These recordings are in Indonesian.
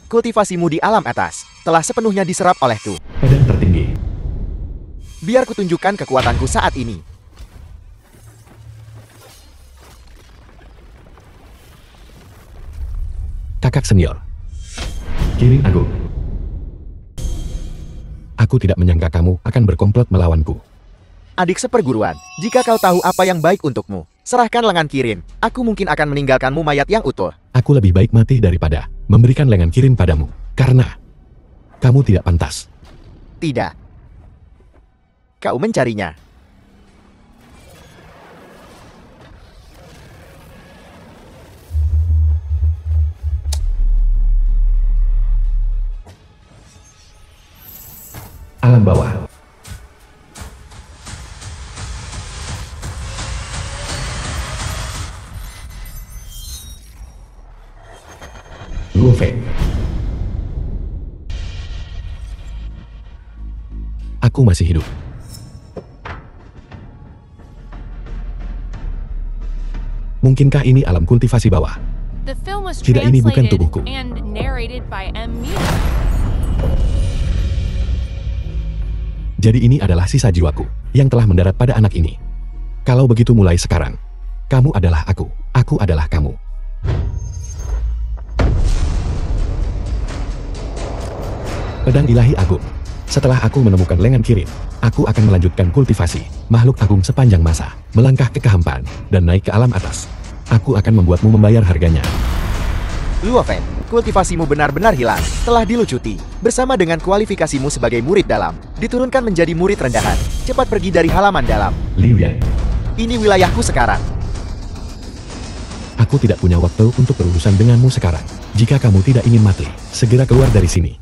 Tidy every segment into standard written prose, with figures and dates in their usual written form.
kultivasimu di alam atas telah sepenuhnya diserap olehku. Pedang tertinggi. Biar kutunjukkan kekuatanku saat ini. Kakak senior. Kirin Agung. Aku tidak menyangka kamu akan berkomplot melawanku. Adik seperguruan, jika kau tahu apa yang baik untukmu, serahkan lengan Kirin. Aku mungkin akan meninggalkanmu mayat yang utuh. Aku lebih baik mati daripada memberikan lengan Kirin padamu. Karena kamu tidak pantas. Tidak. Kau mencarinya. Alam bawah. Luo Feng. Aku masih hidup. Mungkinkah ini alam kultivasi bawah? Tidak, ini bukan tubuhku. Jadi ini adalah sisa jiwaku yang telah mendarat pada anak ini. Kalau begitu mulai sekarang, kamu adalah aku adalah kamu. Pedang ilahi agung. Setelah aku menemukan lengan Kirin, aku akan melanjutkan kultivasi makhluk agung sepanjang masa, melangkah ke kehampaan, dan naik ke alam atas. Aku akan membuatmu membayar harganya. Luo Feng, kultivasimu benar-benar hilang, telah dilucuti. Bersama dengan kualifikasimu sebagai murid dalam, diturunkan menjadi murid rendahan. Cepat pergi dari halaman dalam. Liu Yan. Ini wilayahku sekarang. Aku tidak punya waktu untuk berurusan denganmu sekarang. Jika kamu tidak ingin mati, segera keluar dari sini.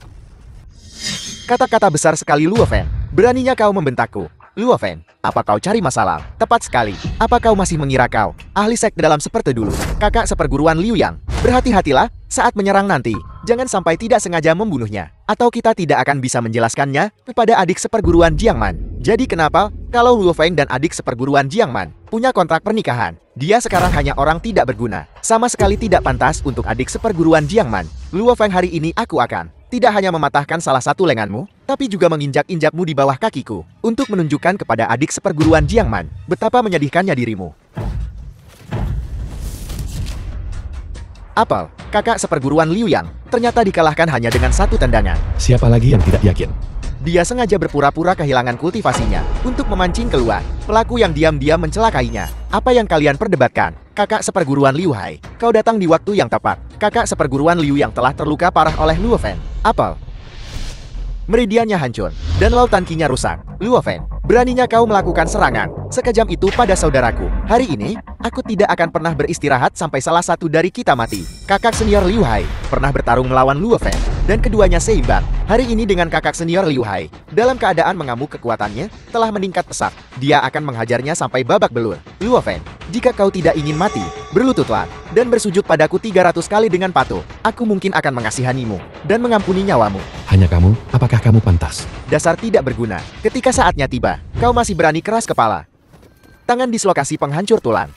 Kata-kata besar sekali Luo Feng. Beraninya kau membentakku. Luo Feng, apa kau cari masalah? Tepat sekali. Apa kau masih mengira kau ahli sekte dalam seperti dulu? Kakak seperguruan Liu Yang, berhati-hatilah saat menyerang nanti. Jangan sampai tidak sengaja membunuhnya. Atau kita tidak akan bisa menjelaskannya kepada adik seperguruan Jiangman. Jadi kenapa kalau Luo Feng dan adik seperguruan Jiangman punya kontrak pernikahan? Dia sekarang hanya orang tidak berguna. Sama sekali tidak pantas untuk adik seperguruan Jiangman. Luo Feng, hari ini aku akan tidak hanya mematahkan salah satu lenganmu, tapi juga menginjak-injakmu di bawah kakiku, untuk menunjukkan kepada adik seperguruan Jiangman, betapa menyedihkannya dirimu. Apel, kakak seperguruan Liu Yang, ternyata dikalahkan hanya dengan satu tendangan. Siapa lagi yang tidak yakin? Dia sengaja berpura-pura kehilangan kultivasinya, untuk memancing keluar pelaku yang diam-diam mencelakainya. Apa yang kalian perdebatkan? Kakak seperguruan Liu Hai, kau datang di waktu yang tepat. Kakak seperguruan Liu yang telah terluka parah oleh Luo Feng. Apel. Meridiannya hancur, dan lautan Qi-nya rusak. Luo Feng, beraninya kau melakukan serangan sekejam itu pada saudaraku. Hari ini, aku tidak akan pernah beristirahat sampai salah satu dari kita mati. Kakak senior Liu Hai pernah bertarung melawan Luo Feng, dan keduanya seimbang. Hari ini dengan kakak senior Liu Hai, dalam keadaan mengamuk, kekuatannya telah meningkat pesat. Dia akan menghajarnya sampai babak belur. Luo Feng, jika kau tidak ingin mati, berlututlah dan bersujud padaku 300 kali dengan patuh. Aku mungkin akan mengasihanimu dan mengampuni nyawamu. Hanya kamu? Apakah kamu pantas? Dasar tidak berguna. Ketika saatnya tiba, kau masih berani keras kepala. Tangan dislokasi penghancur tulang.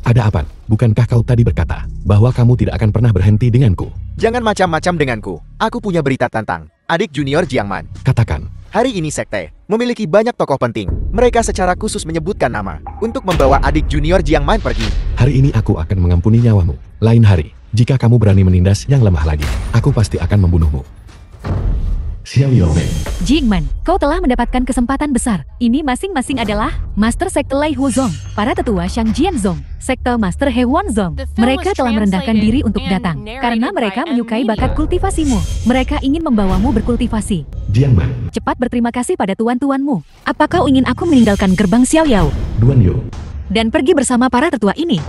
Ada apa? Bukankah kau tadi berkata bahwa kamu tidak akan pernah berhenti denganku? Jangan macam-macam denganku. Aku punya berita tentang adik junior Jiangman. Katakan. Hari ini sekte memiliki banyak tokoh penting. Mereka secara khusus menyebutkan nama untuk membawa adik junior Jiangman pergi. Hari ini aku akan mengampuni nyawamu. Lain hari, jika kamu berani menindas yang lemah lagi, aku pasti akan membunuhmu. Xiao Yaomei. Jiangman, kau telah mendapatkan kesempatan besar. Ini masing-masing adalah Master Sekte Lei Huzong, para tetua Shang Jianzong, Sekte Master He Wanzong. Mereka telah merendahkan diri untuk datang, karena mereka menyukai bakat kultivasimu. Mereka ingin membawamu berkultivasi. Jiangman. Cepat berterima kasih pada tuan-tuanmu. Apa kau ingin aku meninggalkan gerbang Xiao Yao Duan Yu. dan pergi bersama para tetua ini?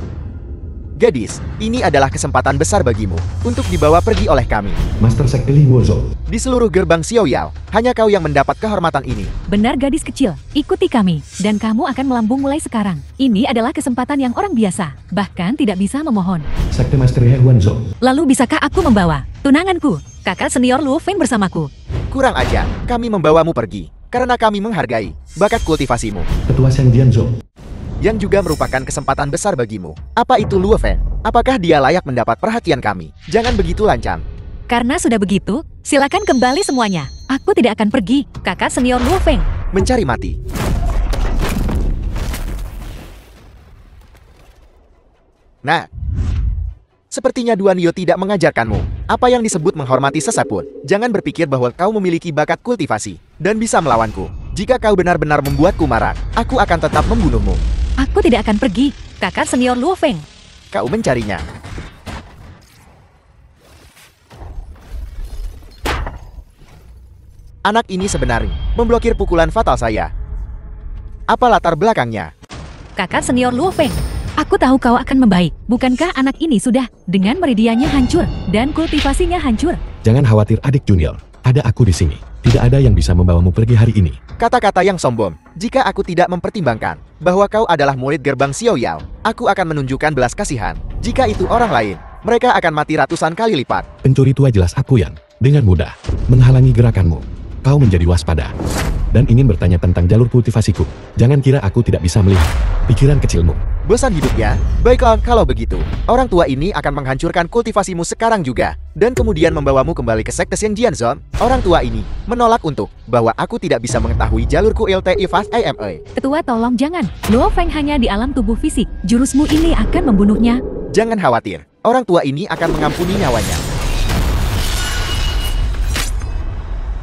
Gadis, ini adalah kesempatan besar bagimu untuk dibawa pergi oleh kami. Master Sekte Li Wuzhou. Di seluruh gerbang Xiao Yao, hanya kau yang mendapat kehormatan ini. Benar gadis kecil, ikuti kami, dan kamu akan melambung mulai sekarang. Ini adalah kesempatan yang orang biasa, bahkan tidak bisa memohon. Sekte Master He Wanzhou. Lalu bisakah aku membawa tunanganku, kakak senior Luo Feng bersamaku? Kurang ajar, kami membawamu pergi, karena kami menghargai bakat kultivasimu, Ketua Shang Jianzong. yang juga merupakan kesempatan besar bagimu. Apa itu Luo Feng? Apakah dia layak mendapat perhatian kami? Jangan begitu lancang. Karena sudah begitu, silakan kembali semuanya. Aku tidak akan pergi, kakak senior Luo Feng. Mencari mati. Nah, sepertinya Duan Yu tidak mengajarkanmu apa yang disebut menghormati sesapun. Jangan berpikir bahwa kau memiliki bakat kultivasi dan bisa melawanku. Jika kau benar-benar membuatku marah, aku akan tetap membunuhmu. Aku tidak akan pergi, kakak senior Luo Feng. Kau mencarinya. Anak ini sebenarnya memblokir pukulan fatal saya. Apa latar belakangnya? Kakak senior Luo Feng, aku tahu kau akan membaik. Bukankah anak ini sudah dengan meridiannya hancur dan kultivasinya hancur? Jangan khawatir adik junior, ada aku di sini. Tidak ada yang bisa membawamu pergi hari ini. Kata-kata yang sombong. Jika aku tidak mempertimbangkan bahwa kau adalah murid gerbang Xiao Yao, aku akan menunjukkan belas kasihan. Jika itu orang lain, mereka akan mati ratusan kali lipat. Pencuri tua jelas aku yang dengan mudah menghalangi gerakanmu. Kau menjadi waspada dan ingin bertanya tentang jalur kultivasiku. Jangan kira aku tidak bisa melihat pikiran kecilmu. Bosan hidupnya? Baiklah kalau begitu. Orang tua ini akan menghancurkan kultivasimu sekarang juga. Dan kemudian membawamu kembali ke sekte Xianjian Zone. Orang tua ini menolak untuk bahwa aku tidak bisa mengetahui jalurku LTI Fast AMA. Ketua tolong jangan. Luo Feng hanya di alam tubuh fisik. Jurusmu ini akan membunuhnya. Jangan khawatir. Orang tua ini akan mengampuni nyawanya.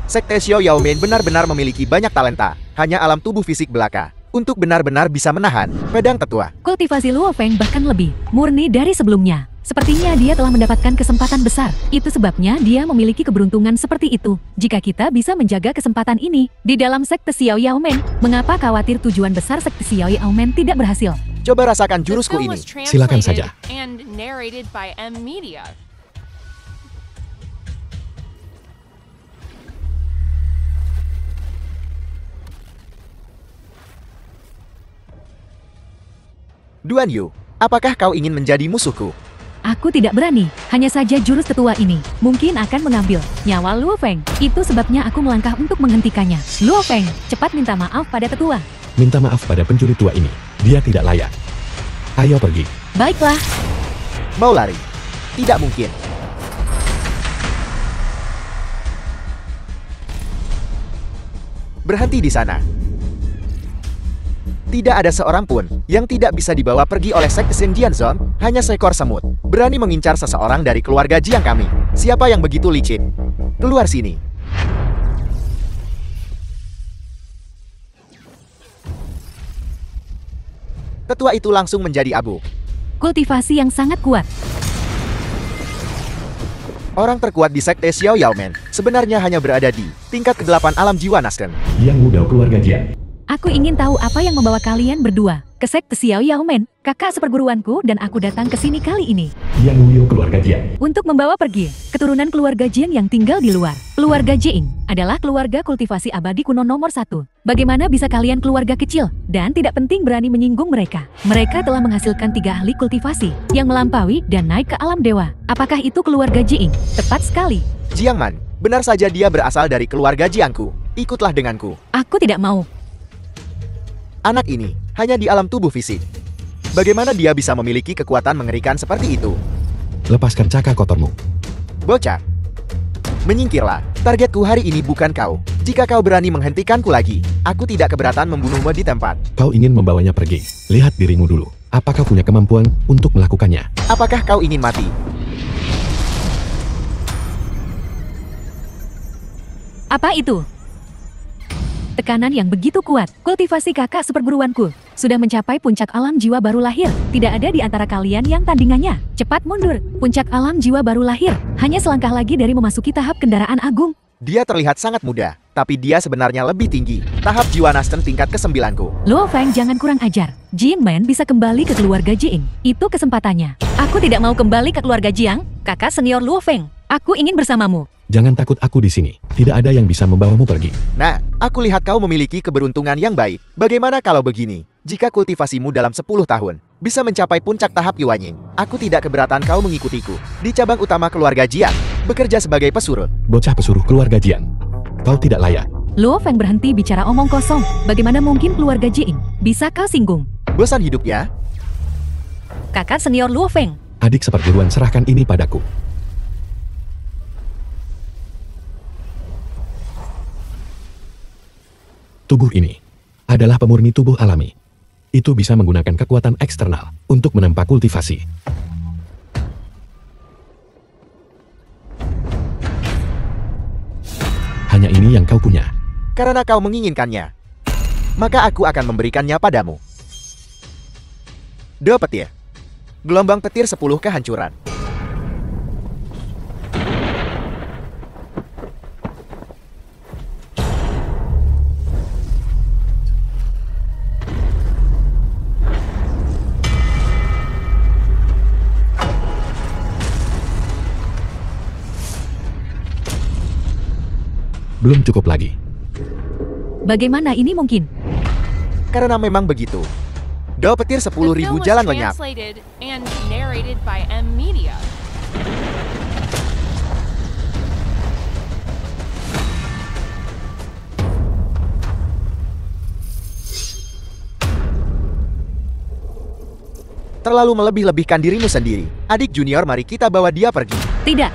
Sekte Xiao Yao Men benar-benar memiliki banyak talenta. Hanya alam tubuh fisik belaka untuk benar-benar bisa menahan pedang tetua. Kultivasi Luo Feng bahkan lebih murni dari sebelumnya. Sepertinya dia telah mendapatkan kesempatan besar. Itu sebabnya dia memiliki keberuntungan seperti itu. Jika kita bisa menjaga kesempatan ini di dalam sekte Xiao Yao Men, mengapa khawatir tujuan besar sekte Xiao Yao Men tidak berhasil? Coba rasakan jurusku ini. Silakan saja. Duan Yu, apakah kau ingin menjadi musuhku? Aku tidak berani, hanya saja jurus tetua ini mungkin akan mengambil nyawa Luo Feng. Itu sebabnya aku melangkah untuk menghentikannya. Luo Feng, cepat minta maaf pada tetua. Minta maaf pada pencuri tua ini. Dia tidak layak. Ayo pergi. Baiklah. Mau lari? Tidak mungkin. Berhenti di sana. Tidak ada seorang pun yang tidak bisa dibawa pergi oleh sekte Xianjian Zone. Hanya seekor semut berani mengincar seseorang dari keluarga Jiang kami. Siapa yang begitu licik? Keluar sini. Tetua itu langsung menjadi abu. Kultivasi yang sangat kuat. Orang terkuat di sekte Xiao Yao Men sebenarnya hanya berada di tingkat ke-8 alam jiwa Nasken. Yang muda keluarga Jiang. Aku ingin tahu apa yang membawa kalian berdua ke sekte Xiao Yao Men, kakak seperguruanku, dan aku datang ke sini kali ini Yang muda keluarga Jiang. untuk membawa pergi keturunan keluarga Jiang yang tinggal di luar. Keluarga Jiang adalah keluarga kultivasi abadi kuno nomor 1. Bagaimana bisa kalian keluarga kecil dan tidak penting berani menyinggung mereka? Mereka telah menghasilkan 3 ahli kultivasi yang melampaui dan naik ke alam dewa. Apakah itu keluarga Jiang? Tepat sekali. Jiang Man, benar saja dia berasal dari keluarga Jiangku. Ikutlah denganku. Aku tidak mau. Anak ini hanya di alam tubuh fisik. Bagaimana dia bisa memiliki kekuatan mengerikan seperti itu? Lepaskan cakar kotormu. Bocah. Menyingkirlah. Targetku hari ini bukan kau. Jika kau berani menghentikanku lagi, aku tidak keberatan membunuhmu di tempat. Kau ingin membawanya pergi. Lihat dirimu dulu. Apakah punya kemampuan untuk melakukannya? Apakah kau ingin mati? Apa itu? Tekanan yang begitu kuat. Kultivasi kakak seperguruanku sudah mencapai puncak alam jiwa baru lahir. Tidak ada di antara kalian yang tandingannya. Cepat mundur. Puncak alam jiwa baru lahir hanya selangkah lagi dari memasuki tahap kendaraan agung. Dia terlihat sangat muda, tapi dia sebenarnya lebih tinggi. Tahap jiwa Nasken tingkat ke-9ku. Luo Feng, jangan kurang ajar. Jiang Man bisa kembali ke keluarga Jiang. Itu kesempatannya. Aku tidak mau kembali ke keluarga Jiang. Kakak senior Luo Feng, aku ingin bersamamu. Jangan takut, aku di sini. Tidak ada yang bisa membawamu pergi. Nah, aku lihat kau memiliki keberuntungan yang baik. Bagaimana kalau begini? Jika kultivasimu dalam 10 tahun bisa mencapai puncak tahap Yuanying, aku tidak keberatan kau mengikutiku di cabang utama keluarga Jiang, bekerja sebagai pesurut. Bocah pesuruh keluarga Jiang. Kau tidak layak. Luo Feng berhenti bicara omong kosong. Bagaimana mungkin keluarga Jiang bisa kau singgung? Bosan hidupnya? Kakak senior Luo Feng. Adik seperguruan, serahkan ini padaku. Tubuh ini adalah pemurni tubuh alami. Itu bisa menggunakan kekuatan eksternal untuk menempa kultivasi. Hanya ini yang kau punya. Karena kau menginginkannya, maka aku akan memberikannya padamu. Dua petir. Gelombang petir 10 kehancuran. Belum cukup lagi. Bagaimana ini mungkin? Karena memang begitu. Dua petir 10.000 jalan lenyap. Terlalu melebih-lebihkan dirimu sendiri. Adik junior, mari kita bawa dia pergi. Tidak.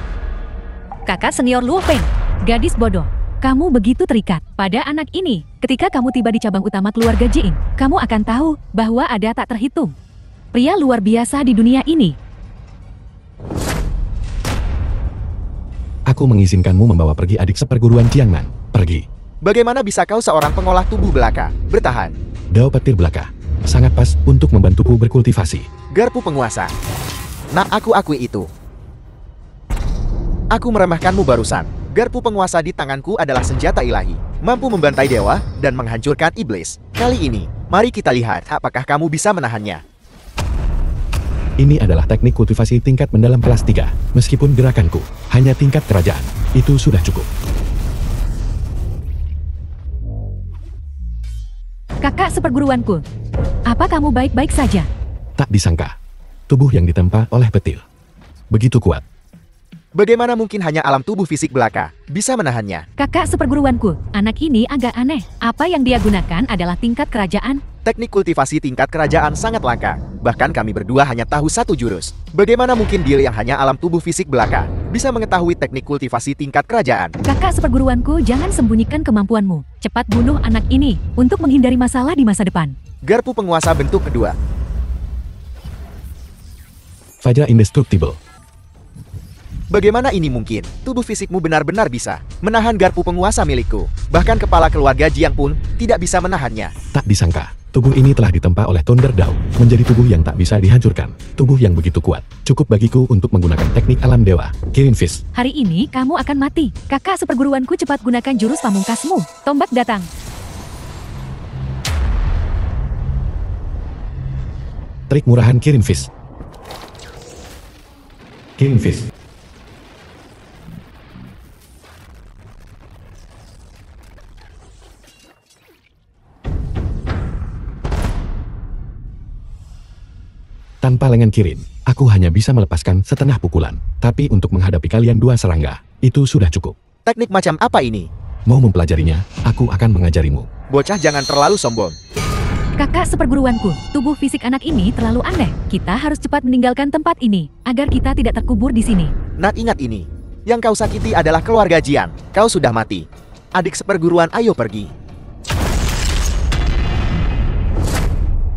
Kakak senior Luo Feng, gadis bodoh. Kamu begitu terikat pada anak ini. Ketika kamu tiba di cabang utama keluarga Jing, kamu akan tahu bahwa ada tak terhitung pria luar biasa di dunia ini. Aku mengizinkanmu membawa pergi adik seperguruan Jiangnan. Pergi. Bagaimana bisa kau seorang pengolah tubuh belaka bertahan? Dao petir belaka sangat pas untuk membantuku berkultivasi. Garpu penguasa. Nah, aku akui itu. Aku meremehkanmu barusan. Garpu penguasa di tanganku adalah senjata ilahi, mampu membantai dewa dan menghancurkan iblis. Kali ini, mari kita lihat apakah kamu bisa menahannya. Ini adalah teknik kultivasi tingkat mendalam kelas 3. Meskipun gerakanku hanya tingkat kerajaan, itu sudah cukup. Kakak seperguruanku, apa kamu baik-baik saja? Tak disangka, tubuh yang ditempa oleh petir begitu kuat. Bagaimana mungkin hanya alam tubuh fisik belaka bisa menahannya? Kakak seperguruanku, anak ini agak aneh. Apa yang dia gunakan adalah tingkat kerajaan. Teknik kultivasi tingkat kerajaan sangat langka. Bahkan kami berdua hanya tahu satu jurus. Bagaimana mungkin dia yang hanya alam tubuh fisik belaka bisa mengetahui teknik kultivasi tingkat kerajaan? Kakak seperguruanku, jangan sembunyikan kemampuanmu. Cepat bunuh anak ini untuk menghindari masalah di masa depan. Garpu penguasa bentuk kedua. Vajra Indestructible. Bagaimana ini mungkin? Tubuh fisikmu benar-benar bisa menahan garpu penguasa milikku. Bahkan kepala keluarga Jiang pun tidak bisa menahannya. Tak disangka, tubuh ini telah ditempa oleh Thunder Dao, menjadi tubuh yang tak bisa dihancurkan. Tubuh yang begitu kuat, cukup bagiku untuk menggunakan teknik alam dewa, Kirin Fist. Hari ini kamu akan mati. Kakak seperguruanku, cepat gunakan jurus pamungkasmu. Tombak datang. Trik murahan Kirin Fist. Kirin Fist. Tanpa lengan Kirin, aku hanya bisa melepaskan setengah pukulan. Tapi untuk menghadapi kalian dua serangga, itu sudah cukup. Teknik macam apa ini? Mau mempelajarinya, aku akan mengajarimu. Bocah, jangan terlalu sombong. Kakak seperguruanku, tubuh fisik anak ini terlalu aneh. Kita harus cepat meninggalkan tempat ini, agar kita tidak terkubur di sini. Nat, ingat ini. Yang kau sakiti adalah keluarga Jiang. Kau sudah mati. Adik seperguruan, ayo pergi.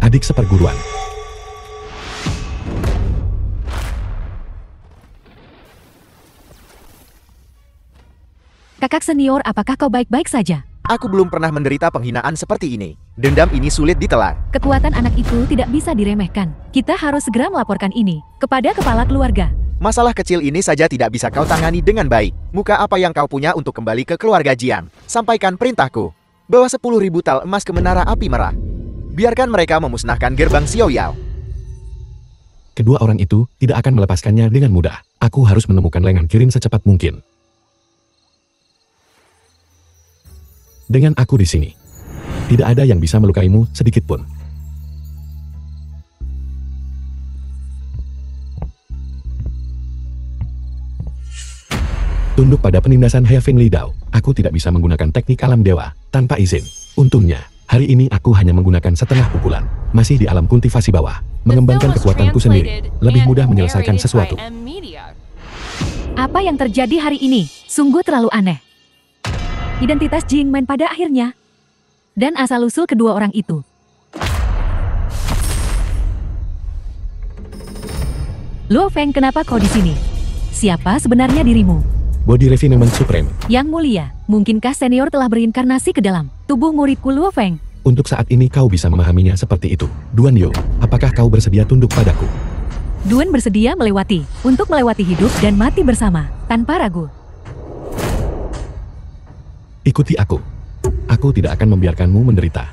Adik seperguruan. Kakak senior, apakah kau baik-baik saja? Aku belum pernah menderita penghinaan seperti ini. Dendam ini sulit ditelan. Kekuatan anak itu tidak bisa diremehkan. Kita harus segera melaporkan ini kepada kepala keluarga. Masalah kecil ini saja tidak bisa kau tangani dengan baik. Muka apa yang kau punya untuk kembali ke keluarga Jiang? Sampaikan perintahku. Bawa 10.000 tal emas ke Menara Api Merah. Biarkan mereka memusnahkan gerbang Xiaoyao. Kedua orang itu tidak akan melepaskannya dengan mudah. Aku harus menemukan lengan Kirin secepat mungkin. Dengan aku di sini, tidak ada yang bisa melukaimu sedikit pun. Tunduk pada penindasan Heavenly Dao, aku tidak bisa menggunakan teknik alam dewa tanpa izin. Untungnya, hari ini aku hanya menggunakan setengah pukulan, masih di alam kultivasi bawah. Mengembangkan kekuatanku sendiri, lebih mudah menyelesaikan sesuatu. Apa yang terjadi hari ini? Sungguh terlalu aneh. Identitas Jingmen pada akhirnya. Dan asal-usul kedua orang itu. Luo Feng, kenapa kau di sini? Siapa sebenarnya dirimu? Body Refinement Supreme. Yang mulia, mungkinkah senior telah berinkarnasi ke dalam tubuh muridku Luo Feng? Untuk saat ini kau bisa memahaminya seperti itu. Duan Yu, apakah kau bersedia tunduk padaku? Duan bersedia untuk melewati hidup dan mati bersama, tanpa ragu. Ikuti aku. Aku tidak akan membiarkanmu menderita.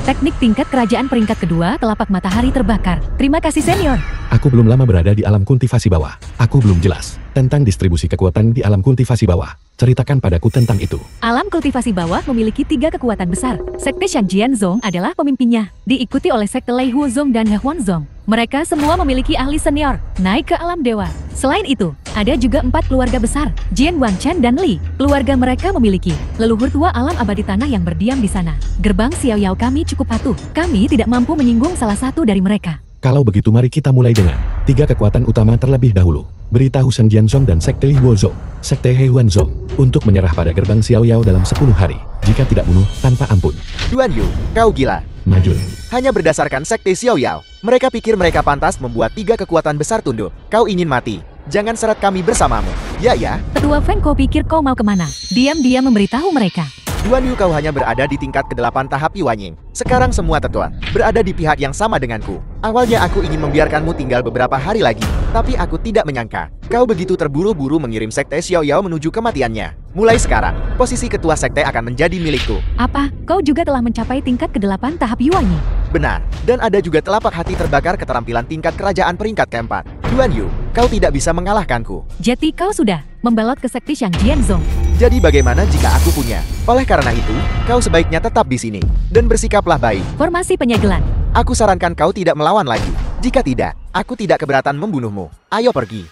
Teknik tingkat kerajaan peringkat kedua, telapak matahari terbakar. Terima kasih senior. Aku belum lama berada di alam kultivasi bawah. Aku belum jelas tentang distribusi kekuatan di alam kultivasi bawah. Ceritakan padaku tentang itu. Alam kultivasi bawah memiliki 3 kekuatan besar. Sekte Shang Zong adalah pemimpinnya, diikuti oleh Sekte Lei Huzong dan He Huan Zong. Mereka semua memiliki ahli senior, naik ke alam dewa. Selain itu, ada juga 4 keluarga besar, Jian Wanchen dan Li. Keluarga mereka memiliki leluhur tua alam abadi tanah yang berdiam di sana. Gerbang Xiao Yao kami cukup patuh. Kami tidak mampu menyinggung salah satu dari mereka. Kalau begitu mari kita mulai dengan 3 kekuatan utama terlebih dahulu. Beritahu Shen Jianzong dan Sekte Li Huozong, Sekte He Huan Zong, untuk menyerah pada gerbang Xiao Yao dalam 10 hari. Jika tidak bunuh, tanpa ampun. Duan Yu, kau gila. Majun. Hanya berdasarkan Sekte Xiao Yao, mereka pikir mereka pantas membuat 3 kekuatan besar tunduk. Kau ingin mati. Jangan seret kami bersamamu. Ya. Ketua Feng, kau pikir kau mau kemana? Diam-diam memberitahu mereka. Duan Yu, kau hanya berada di tingkat ke-8 tahap Yuanying. Sekarang semua tetuan berada di pihak yang sama denganku. Awalnya aku ingin membiarkanmu tinggal beberapa hari lagi, tapi aku tidak menyangka kau begitu terburu-buru mengirim Sekte Xiao Yao menuju kematiannya. Mulai sekarang, posisi ketua sekte akan menjadi milikku. Apa? Kau juga telah mencapai tingkat ke-8 tahap Yuanying? Benar, dan ada juga telapak hati terbakar keterampilan tingkat kerajaan peringkat ke-4. Duan Yu, kau tidak bisa mengalahkanku. Jadi kau sudah membalot ke Sekte Shang Zong. Jadi bagaimana jika aku punya? Oleh karena itu, kau sebaiknya tetap di sini dan bersikaplah baik. Formasi penyegelan. Aku sarankan kau tidak melawan lagi. Jika tidak, aku tidak keberatan membunuhmu. Ayo pergi.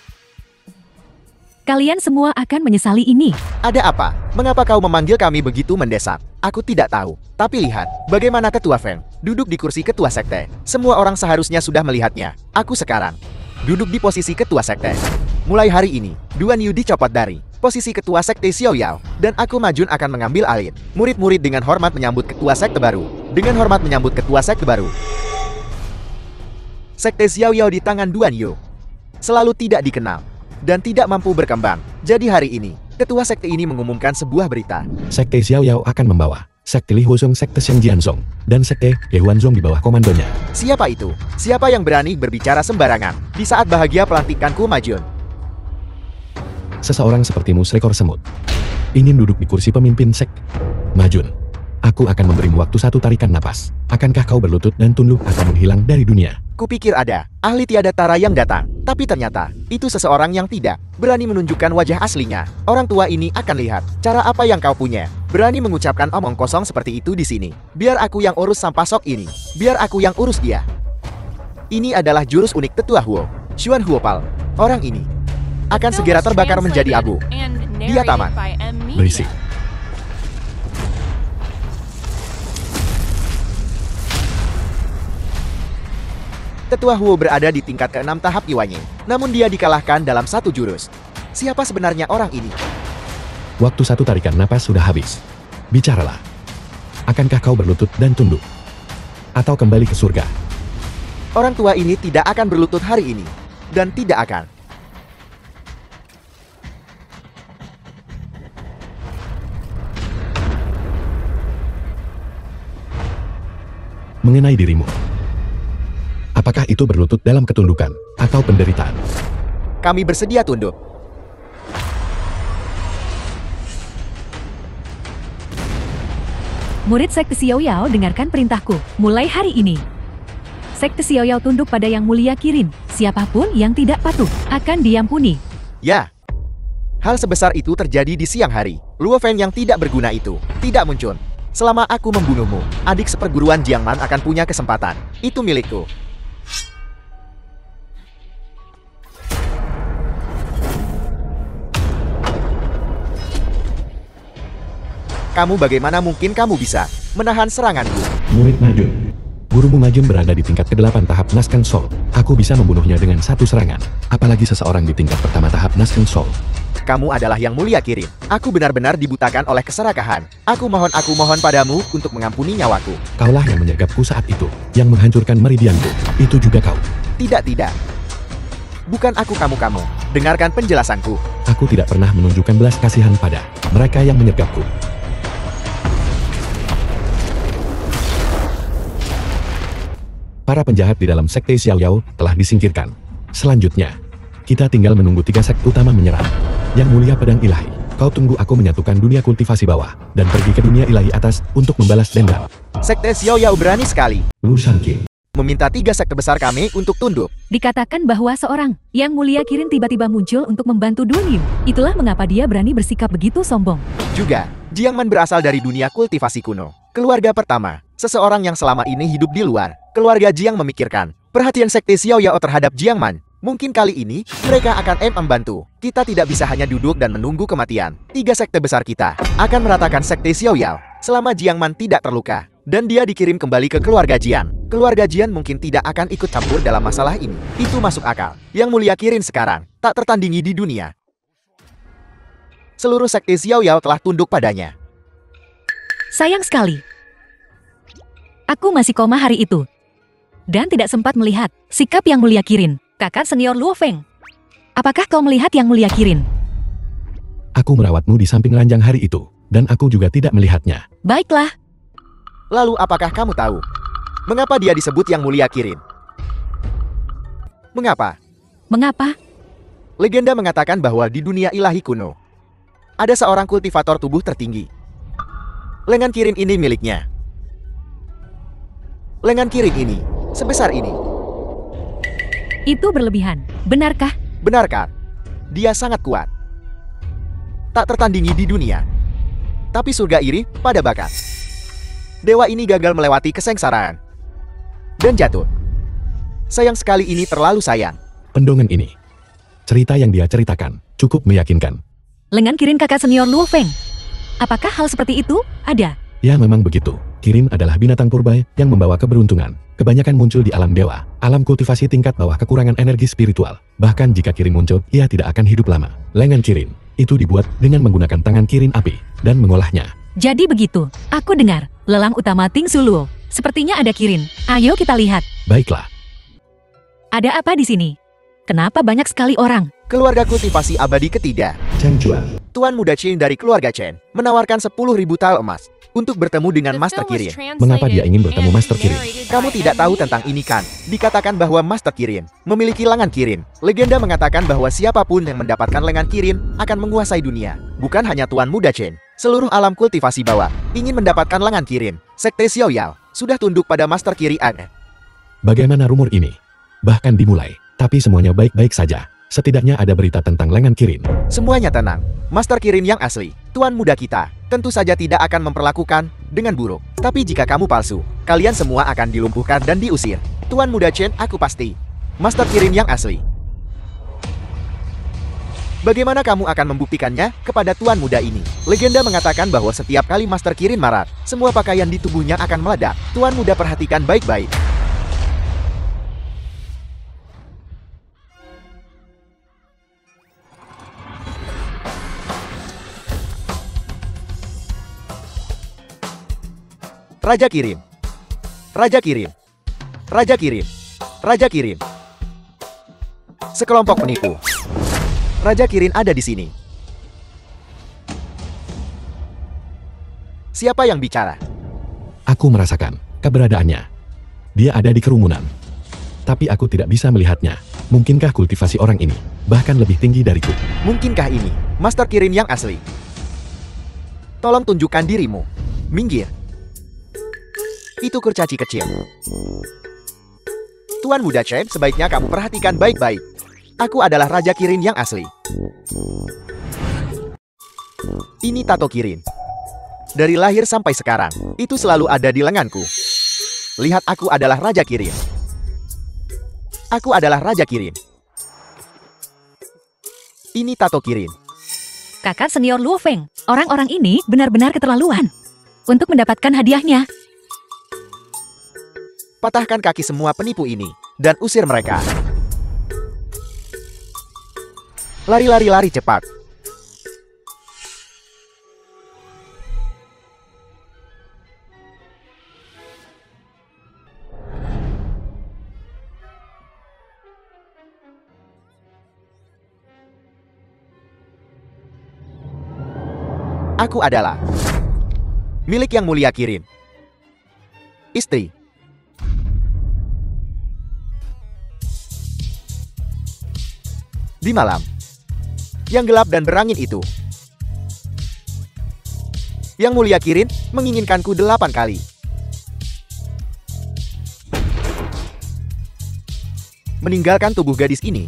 Kalian semua akan menyesali ini. Ada apa? Mengapa kau memanggil kami begitu mendesak? Aku tidak tahu. Tapi lihat, bagaimana Ketua Feng duduk di kursi Ketua Sekte. Semua orang seharusnya sudah melihatnya. Aku sekarang duduk di posisi Ketua Sekte. Mulai hari ini, Duan Yu dicopot dari posisi Ketua Sekte Xiao Yao, dan aku Majun akan mengambil alih. Murid-murid dengan hormat menyambut Ketua Sekte baru. Dengan hormat menyambut Ketua Sekte baru. Sekte Xiao Yao di tangan Duan Yu selalu tidak dikenal dan tidak mampu berkembang. Jadi hari ini, Ketua Sekte ini mengumumkan sebuah berita. Sekte Xiao Yao akan membawa Sekte Li Huozong, Sekte Shen Jianzong, dan Sekte He Huan Zong di bawah komandonya. Siapa itu? Siapa yang berani berbicara sembarangan di saat bahagia pelantikanku Majun? Seseorang sepertimu seekor semut ingin duduk di kursi pemimpin sekte. Majun, aku akan memberimu waktu 1 tarikan napas. Akankah kau berlutut dan tunduk atau menghilang dari dunia? Kupikir ada ahli tiada tara yang datang, tapi ternyata itu seseorang yang tidak berani menunjukkan wajah aslinya. Orang tua ini akan lihat cara apa yang kau punya. Berani mengucapkan omong kosong seperti itu di sini. Biar aku yang urus sampah sok ini. Biar aku yang urus dia. Ini adalah jurus unik Tetua Huo, Xuan Huopal. Orang ini akan segera terbakar menjadi abu. Dia tamat. Berisik. Tetua Huo berada di tingkat ke-6 tahap Yuanying, namun dia dikalahkan dalam 1 jurus. Siapa sebenarnya orang ini? Waktu 1 tarikan napas sudah habis. Bicaralah. Akankah kau berlutut dan tunduk? Atau kembali ke surga? Orang tua ini tidak akan berlutut hari ini. Dan tidak akan. Mengenai dirimu. Apakah itu berlutut dalam ketundukan atau penderitaan? Kami bersedia tunduk. Murid Sekte Xiao Yao, dengarkan perintahku. Mulai hari ini, Sekte Xiao Yao tunduk pada Yang Mulia Kirin. Siapapun yang tidak patuh akan diampuni. Ya. Hal sebesar itu terjadi di siang hari. Luo Feng yang tidak berguna itu tidak muncul. Selama aku membunuhmu, adik seperguruan Jiangman akan punya kesempatan. Itu milikku. Kamu bagaimana mungkin kamu bisa menahan seranganku? Murid Majun, Gurumu Majun berada di tingkat ke-8 tahap Nasken Soul. Aku bisa membunuhnya dengan satu serangan. Apalagi seseorang di tingkat pertama tahap Nasken Soul. Kamu adalah yang mulia Kirin. Aku benar-benar dibutakan oleh keserakahan. Aku mohon padamu untuk mengampuni nyawaku. Kaulah yang menyergapku saat itu, yang menghancurkan meridianku. Itu juga kau. Tidak. Bukan aku kamu. Dengarkan penjelasanku. Aku tidak pernah menunjukkan belas kasihan pada mereka yang menyergapku. Para penjahat di dalam sekte Xiao Yao telah disingkirkan. Selanjutnya, kita tinggal menunggu 3 sekte utama menyerang. Yang mulia pedang ilahi, kau tunggu aku menyatukan dunia kultivasi bawah dan pergi ke dunia ilahi atas untuk membalas dendam. Sekte Xiao Yao berani sekali. Lu Shanqing. Meminta 3 sekte besar kami untuk tunduk. Dikatakan bahwa seorang yang mulia Kirin tiba-tiba muncul untuk membantu Duan Yu. Itulah mengapa dia berani bersikap begitu sombong. Juga, Jiangman berasal dari dunia kultivasi kuno. Keluarga pertama, seseorang yang selama ini hidup di luar. Keluarga Jiang memikirkan perhatian sekte Xiao Yao terhadap Jiangman. Mungkin kali ini, mereka akan membantu. Kita tidak bisa hanya duduk dan menunggu kematian. 3 sekte besar kita akan meratakan sekte Xiao Yao selama Jiangman tidak terluka. Dan dia dikirim kembali ke keluarga Jian. Keluarga Jian mungkin tidak akan ikut campur dalam masalah ini. Itu masuk akal. Yang mulia Kirin sekarang tak tertandingi di dunia. Seluruh sekte Xiao Yao telah tunduk padanya. Sayang sekali. Aku masih koma hari itu. Dan tidak sempat melihat sikap yang mulia Kirin. Kakak senior Luo Feng. Apakah kau melihat yang mulia Kirin? Aku merawatmu di samping ranjang hari itu, dan aku juga tidak melihatnya. Baiklah. Lalu apakah kamu tahu mengapa dia disebut yang mulia Kirin? Mengapa? Mengapa? Legenda mengatakan bahwa di dunia ilahi kuno ada seorang kultivator tubuh tertinggi. Lengan Kirin ini miliknya. Lengan Kirin ini sebesar ini. Itu berlebihan. Benarkah? Benarkah? Dia sangat kuat. Tak tertandingi di dunia. Tapi surga iri pada bakat. Dewa ini gagal melewati kesengsaraan. Dan jatuh. Sayang sekali ini terlalu sayang. Pendongan ini. Cerita yang dia ceritakan cukup meyakinkan. Lengan Kirin kakak senior Luo Feng. Apakah hal seperti itu ada? Ya memang begitu. Kirin adalah binatang purba yang membawa keberuntungan. Kebanyakan muncul di alam dewa, alam kultivasi tingkat bawah kekurangan energi spiritual. Bahkan jika Kirin muncul, ia tidak akan hidup lama. Lengan Kirin itu dibuat dengan menggunakan tangan Kirin api dan mengolahnya. Jadi begitu, aku dengar. Lelang utama Ting Suluo. Sepertinya ada Kirin. Ayo kita lihat. Baiklah. Ada apa di sini? Kenapa banyak sekali orang? Keluarga kultivasi abadi ketiga. Chen Chuan. Tuan muda Chen dari keluarga Chen menawarkan 10.000 tal emas untuk bertemu dengan Master Kirin. Mengapa dia ingin bertemu Master Kirin? Kamu tidak tahu tentang ini kan? Dikatakan bahwa Master Kirin memiliki lengan Kirin. Legenda mengatakan bahwa siapapun yang mendapatkan lengan Kirin akan menguasai dunia. Bukan hanya Tuan muda Chen. Seluruh alam kultivasi bawah ingin mendapatkan lengan Kirin. Sekte Xiao Yao sudah tunduk pada Master Kirin. Bagaimana rumor ini? Bahkan dimulai, tapi semuanya baik-baik saja. Setidaknya ada berita tentang lengan Kirin. Semuanya tenang. Master Kirin yang asli, Tuan muda kita, tentu saja tidak akan memperlakukan dengan buruk. Tapi jika kamu palsu, kalian semua akan dilumpuhkan dan diusir. Tuan muda Chen, aku pasti. Master Kirin yang asli. Bagaimana kamu akan membuktikannya kepada Tuan muda ini? Legenda mengatakan bahwa setiap kali Master Kirin marah, semua pakaian di tubuhnya akan meledak. Tuan muda perhatikan baik-baik. Raja Kirin. Raja Kirin. Raja Kirin. Raja Kirin. Sekelompok penipu. Raja Kirin ada di sini. Siapa yang bicara? Aku merasakan keberadaannya. Dia ada di kerumunan. Tapi aku tidak bisa melihatnya. Mungkinkah kultivasi orang ini bahkan lebih tinggi dariku? Mungkinkah ini Master Kirin yang asli? Tolong tunjukkan dirimu. Minggir. Itu kurcaci kecil. Tuan muda Chen, sebaiknya kamu perhatikan baik-baik. Aku adalah Raja Kirin yang asli. Ini tato Kirin. Dari lahir sampai sekarang, itu selalu ada di lenganku. Lihat, aku adalah Raja Kirin. Aku adalah Raja Kirin. Ini tato Kirin. Kakak senior Luo Feng, orang-orang ini benar-benar keterlaluan. Untuk mendapatkan hadiahnya, Patahkan kaki semua penipu ini, dan usir mereka. Lari cepat. Aku adalah milik Yang Mulia Kirin. Istri. Di malam yang gelap dan berangin itu, Yang Mulia Kirin menginginkanku 8 kali. Meninggalkan tubuh gadis ini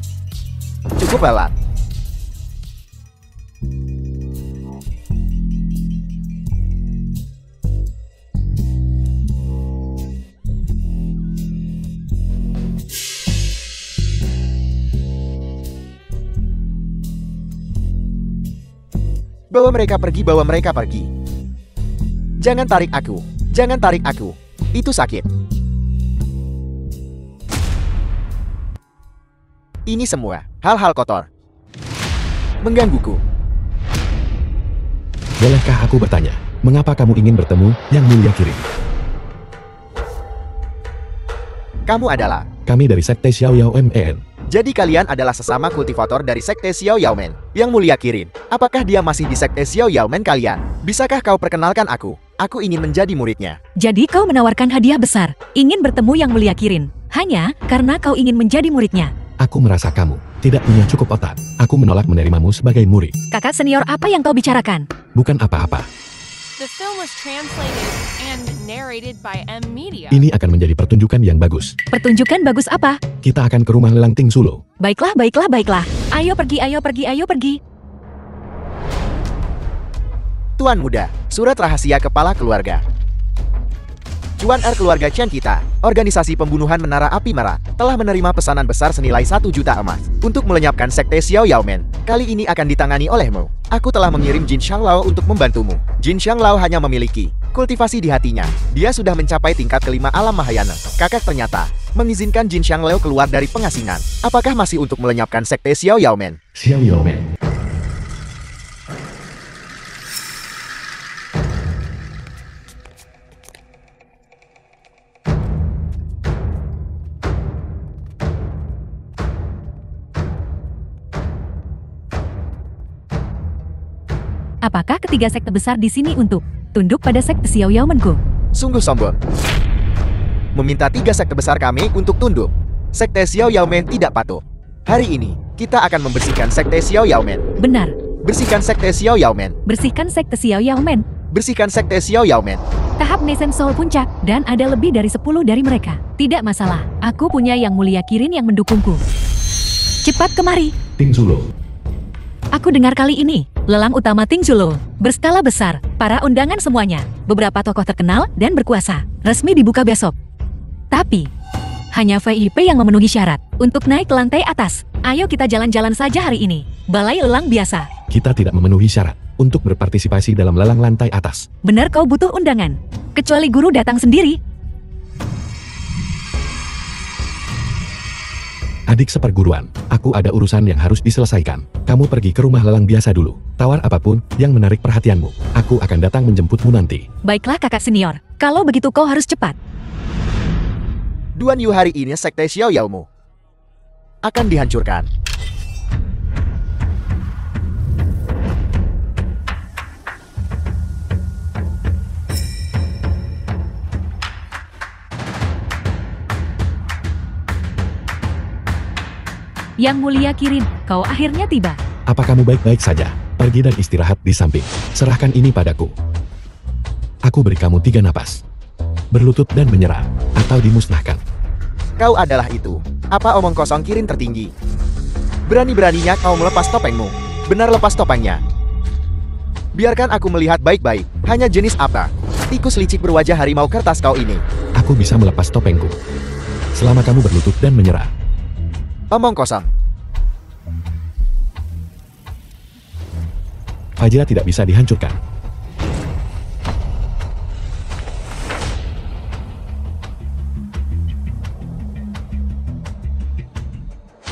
cukup lelah. Bawa mereka pergi. Jangan tarik aku. Itu sakit. Ini semua hal-hal kotor. Menggangguku. Bolehkah aku bertanya, mengapa kamu ingin bertemu Yang Mulia Kirin? Kamu adalah... Kami dari Sekte Xiao Yao Men. Jadi kalian adalah sesama kultivator dari Sekte Xiao Yao Men. Yang Mulia Kirin, apakah dia masih di Sekte Xiao Yao Men kalian? Bisakah kau perkenalkan aku? Aku ingin menjadi muridnya. Jadi kau menawarkan hadiah besar, ingin bertemu Yang Mulia Kirin, hanya karena kau ingin menjadi muridnya. Aku merasa kamu tidak punya cukup otak. Aku menolak menerimamu sebagai murid. Kakak senior, apa yang kau bicarakan? Bukan apa-apa. The film was translated and narrated by M Media. Ini akan menjadi pertunjukan yang bagus. Pertunjukan bagus apa? Kita akan ke rumah lelang Ting Sulo. Baiklah. Ayo pergi. Tuan Muda, surat rahasia kepala keluarga. Cuan R keluarga Chen kita, organisasi pembunuhan Menara Api Merah, telah menerima pesanan besar senilai 1 juta emas untuk melenyapkan Sekte Xiao Yao Men. Kali ini akan ditangani olehmu. Aku telah mengirim Jin Xianglao untuk membantumu. Jin Xianglao hanya memiliki kultivasi di hatinya. Dia sudah mencapai tingkat kelima alam Mahayana. Kakak ternyata mengizinkan Jin Xianglao keluar dari pengasingan. Apakah masih untuk melenyapkan Sekte Xiao Yao Men? Xiao Yao Men. Apakah ketiga sekte besar di sini untuk tunduk pada Sekte Xiao Yao Men-ku? Sungguh sombong. Meminta 3 sekte besar kami untuk tunduk. Sekte Xiao Yao Men tidak patuh. Hari ini, kita akan membersihkan Sekte Xiao Yao Men. Benar. Bersihkan Sekte Xiao Yao Men. Bersihkan Sekte Xiao Yao Men. Bersihkan Sekte Xiao Yao Men. Tahap Nesen Soul puncak, dan ada lebih dari 10 dari mereka. Tidak masalah, aku punya Yang Mulia Kirin yang mendukungku. Cepat kemari. Ting Sulo. Aku dengar kali ini, lelang utama Ting Sulo, berskala besar, para undangan semuanya, beberapa tokoh terkenal dan berkuasa, resmi dibuka besok. Tapi, hanya VIP yang memenuhi syarat untuk naik ke lantai atas. Ayo kita jalan-jalan saja hari ini. Balai lelang biasa. Kita tidak memenuhi syarat untuk berpartisipasi dalam lelang lantai atas. Benar kau butuh undangan. Kecuali guru datang sendiri. Adik seperguruan, aku ada urusan yang harus diselesaikan. Kamu pergi ke rumah lelang biasa dulu. Tawar apapun yang menarik perhatianmu. Aku akan datang menjemputmu nanti. Baiklah kakak senior. Kalau begitu kau harus cepat. Duan Yu, hari ini Sekte Xiao Yao-mu akan dihancurkan. Yang Mulia Kirin, kau akhirnya tiba. Apa kamu baik-baik saja? Pergi dan istirahat di samping. Serahkan ini padaku. Aku beri kamu 3 napas. Berlutut dan menyerah, atau dimusnahkan. Kau adalah itu. Apa omong kosong Kirin tertinggi? Berani-beraninya kau melepas topengmu. Benar, lepas topengnya. Biarkan aku melihat baik-baik. Hanya jenis apa? Tikus licik berwajah harimau kertas kau ini. Aku bisa melepas topengku. Selama kamu berlutut dan menyerah. Omong kosong. Fajra tidak bisa dihancurkan.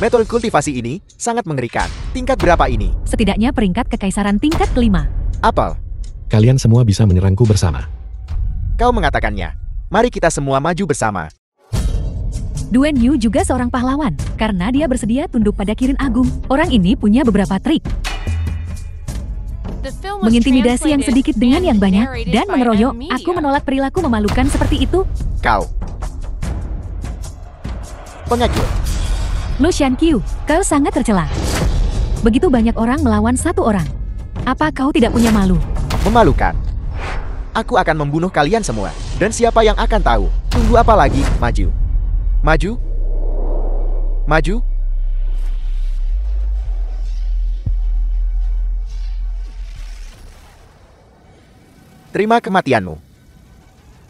Metode kultivasi ini sangat mengerikan. Tingkat berapa ini? Setidaknya peringkat kekaisaran tingkat kelima. Apel, Kalian semua bisa menyerangku bersama. kau mengatakannya. Mari kita semua maju bersama. Duan Yu juga seorang pahlawan, karena dia bersedia tunduk pada Kirin Agung. Orang ini punya beberapa trik. The film was Mengintimidasi yang sedikit dengan translated yang and banyak, narrated dan by mengeroyok. M. Aku Media. menolak perilaku memalukan seperti itu. Kau. Pengajur. Lu Qiu, kau sangat tercela. Begitu banyak orang melawan satu orang. Apa kau tidak punya malu? Memalukan. Aku akan membunuh kalian semua. Dan siapa yang akan tahu? Tunggu apa lagi? Maju. Maju. Maju. Terima kematianmu.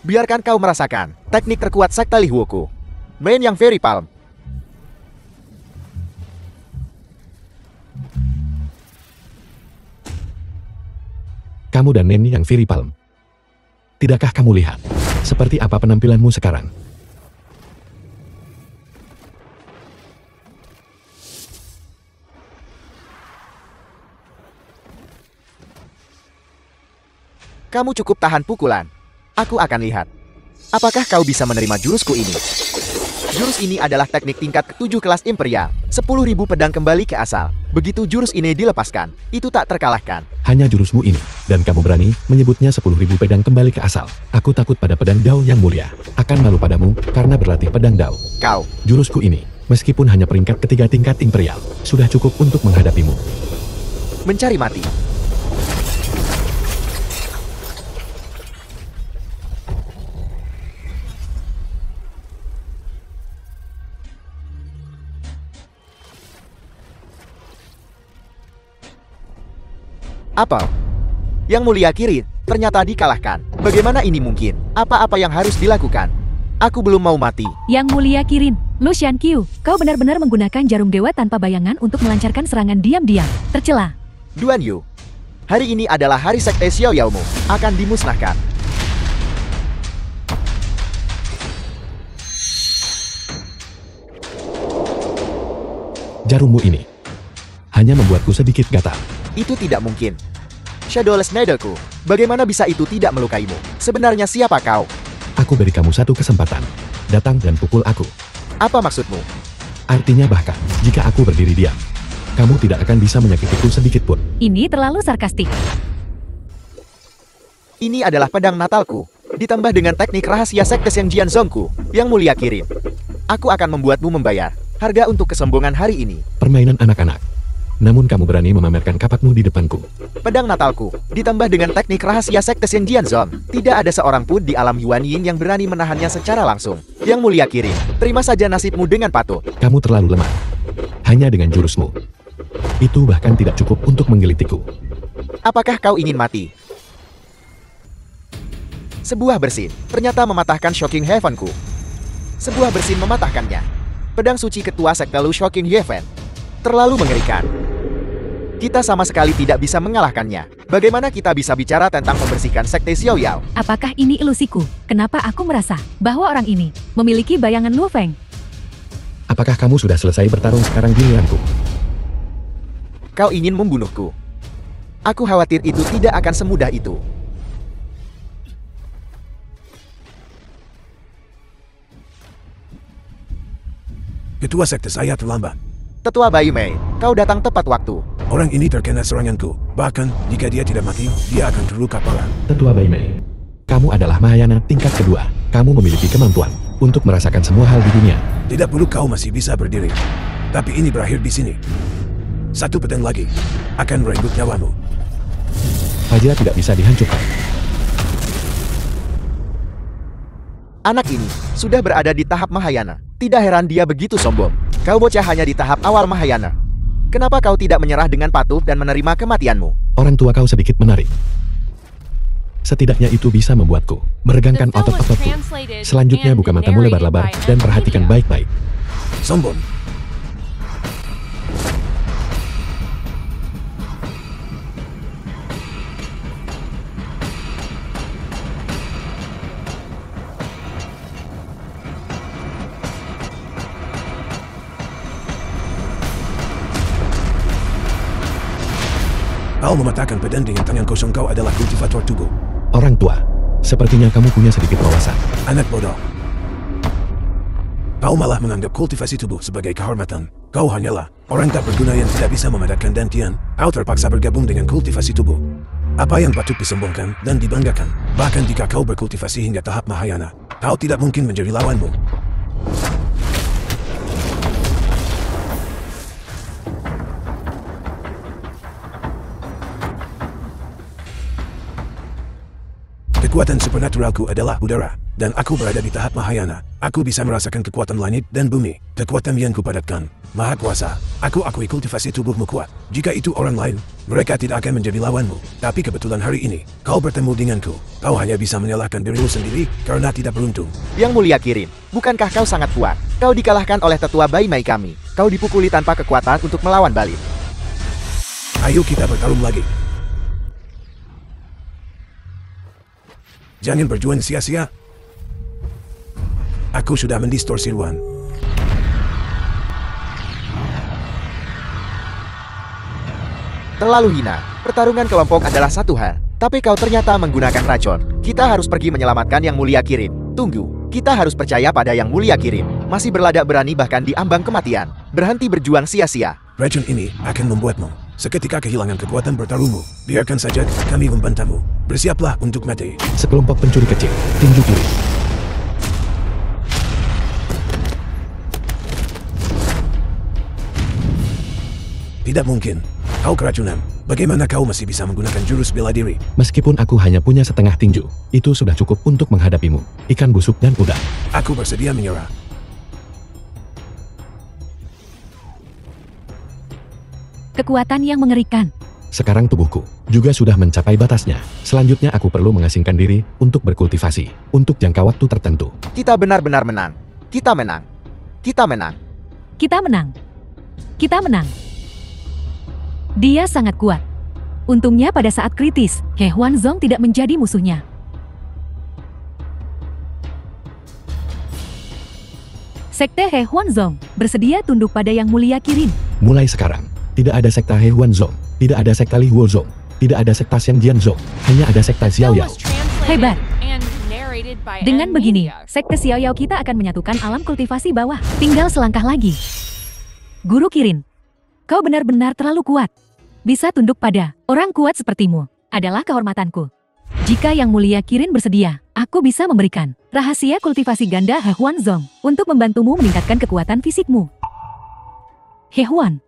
Biarkan kau merasakan teknik terkuat sekte Li Huoku. Main yang Very Palm. Kamu dan Neni yang Fury Palm. Tidakkah kamu lihat? Seperti apa penampilanmu sekarang? Kamu cukup tahan pukulan. Aku akan lihat. Apakah kau bisa menerima jurusku ini? Jurus ini adalah teknik tingkat ke-7 kelas Imperial. 10.000 pedang kembali ke asal. Begitu jurus ini dilepaskan, itu tak terkalahkan. Hanya jurusmu ini, dan kamu berani menyebutnya 10.000 pedang kembali ke asal. Aku takut pada pedang Dao yang mulia. Akan malu padamu, karena berlatih pedang Dao. Kau, Jurusku ini, meskipun hanya peringkat ketiga tingkat Imperial, sudah cukup untuk menghadapimu. mencari mati. Apel. Yang mulia Kirin, ternyata dikalahkan. Bagaimana ini mungkin? Apa-apa yang harus dilakukan? Aku belum mau mati. Yang mulia Kirin, Lu Qiu, kau benar-benar menggunakan jarum dewa tanpa bayangan untuk melancarkan serangan diam-diam. Tercela. Duan Yu. Hari ini adalah hari sekte Xiao Yaomu. Akan dimusnahkan. Jarummu ini hanya membuatku sedikit gatal. Itu tidak mungkin. Shadowless Needleku, bagaimana bisa itu tidak melukaimu? Sebenarnya siapa kau? Aku beri kamu satu kesempatan. Datang dan pukul aku. Apa maksudmu? Artinya bahkan, jika aku berdiri diam, kamu tidak akan bisa menyakitiku sedikit pun. Ini terlalu sarkastik. Ini adalah pedang natalku, ditambah dengan teknik rahasia sekte yang Jianzongku, yang mulia Kirin. Aku akan membuatmu membayar harga untuk kesombongan hari ini. Permainan anak-anak. Namun kamu berani memamerkan kapakmu di depanku. Pedang natalku, ditambah dengan teknik rahasia sekte yang Jianzong. Tidak ada seorang pun di alam Yuan Yin yang berani menahannya secara langsung. Yang mulia Kirin, terima saja nasibmu dengan patuh. Kamu terlalu lemah. Hanya dengan jurusmu. Itu bahkan tidak cukup untuk menggelitiku. Apakah kau ingin mati? Sebuah bersin, ternyata mematahkan Shocking Heaven-ku. Sebuah bersin mematahkannya. Pedang suci ketua sekte Lu Shocking Heaven. Terlalu mengerikan. Kita sama sekali tidak bisa mengalahkannya. Bagaimana kita bisa bicara tentang membersihkan sekte Xiao Yao? Apakah ini ilusiku? Kenapa aku merasa bahwa orang ini memiliki bayangan Lu Feng? Apakah kamu sudah selesai bertarung sekarang giliranku? Kau ingin membunuhku. Aku khawatir itu tidak akan semudah itu. Ketua sekte saya terlambat. Tetua Bayu Mei, kau datang tepat waktu. Orang ini terkena seranganku. Bahkan, jika dia tidak mati, dia akan terluka parah. Tetua Baimei, kamu adalah Mahayana tingkat kedua. Kamu memiliki kemampuan untuk merasakan semua hal di dunia. Tidak perlu kau masih bisa berdiri. Tapi ini berakhir di sini. Satu pedang lagi akan merenggut nyawamu. Fajra tidak bisa dihancurkan. Anak ini sudah berada di tahap Mahayana. Tidak heran dia begitu sombong. Kau bocah hanya di tahap awal Mahayana. Kenapa kau tidak menyerah dengan patuh dan menerima kematianmu? Orang tua kau sedikit menarik. Setidaknya itu bisa membuatku meregangkan The film was otot-ototku. translated Selanjutnya and buka matamu narrated lebar-lebar by dan M. perhatikan Media. baik-baik. Sombong. Kau mematahkan pedang dengan tangan kosong. Kau adalah kultivator tubuh. Orang tua, sepertinya kamu punya sedikit wawasan. Anak bodoh. Kau malah menganggap kultivasi tubuh sebagai kehormatan. Kau hanyalah orang tak berguna yang tidak bisa memadamkan dantian. Kau terpaksa bergabung dengan kultivasi tubuh. Apa yang patut disombongkan dan dibanggakan? Bahkan jika kau berkultivasi hingga tahap Mahayana, kau tidak mungkin menjadi lawanmu. Kekuatan supernaturalku adalah udara, dan aku berada di tahap Mahayana. Aku bisa merasakan kekuatan langit dan bumi. Kekuatan yang kupadatkan. Maha kuasa. Aku akui kultivasi tubuhmu kuat. Jika itu orang lain, mereka tidak akan menjadi lawanmu. Tapi kebetulan hari ini, kau bertemu denganku. Kau hanya bisa menyalahkan dirimu sendiri karena tidak beruntung. Yang Mulia Kirin, bukankah kau sangat kuat? Kau dikalahkan oleh tetua Bai Mei kami. Kau dipukuli tanpa kekuatan untuk melawan balik. Ayo kita bertarung lagi. Jangan berjuang sia-sia. Aku sudah mendistorsi ruang. Terlalu hina. Pertarungan kelompok adalah satu hal. Tapi kau ternyata menggunakan racun. Kita harus pergi menyelamatkan Yang Mulia Kirin. Tunggu. Kita harus percaya pada Yang Mulia Kirin. Masih berladak berani bahkan di ambang kematian. Berhenti berjuang sia-sia. Racun ini akan membuatmu seketika kehilangan kekuatan bertarungmu. Biarkan saja kami membantamu. Bersiaplah untuk mati. Sekelompok pencuri kecil, tinju kiri. Tidak mungkin. Kau keracunan. Bagaimana kau masih bisa menggunakan jurus bela diri? Meskipun aku hanya punya setengah tinju, itu sudah cukup untuk menghadapimu. Ikan busuk dan udang. Aku bersedia menyerah. Kekuatan yang mengerikan. Sekarang tubuhku juga sudah mencapai batasnya. Selanjutnya aku perlu mengasingkan diri untuk berkultivasi, untuk jangka waktu tertentu. Kita benar-benar menang. Kita menang. Kita menang. Kita menang. Kita menang. Dia sangat kuat. Untungnya pada saat kritis, He Huanzong tidak menjadi musuhnya. Sekte He Huanzong bersedia tunduk pada Yang Mulia Kirin. Mulai sekarang, tidak ada sekta He Huanzong, tidak ada sekta Li Huozong, tidak ada sekta Xiang Jianzong, hanya ada sekta Xiao Yao. Hebat. Dengan begini, sekte Xiao Yao kita akan menyatukan alam kultivasi bawah. Tinggal selangkah lagi. Guru Kirin, kau benar-benar terlalu kuat. Bisa tunduk pada orang kuat sepertimu adalah kehormatanku. Jika Yang Mulia Kirin bersedia, aku bisa memberikan rahasia kultivasi ganda He Huanzong untuk membantumu meningkatkan kekuatan fisikmu. He Huan,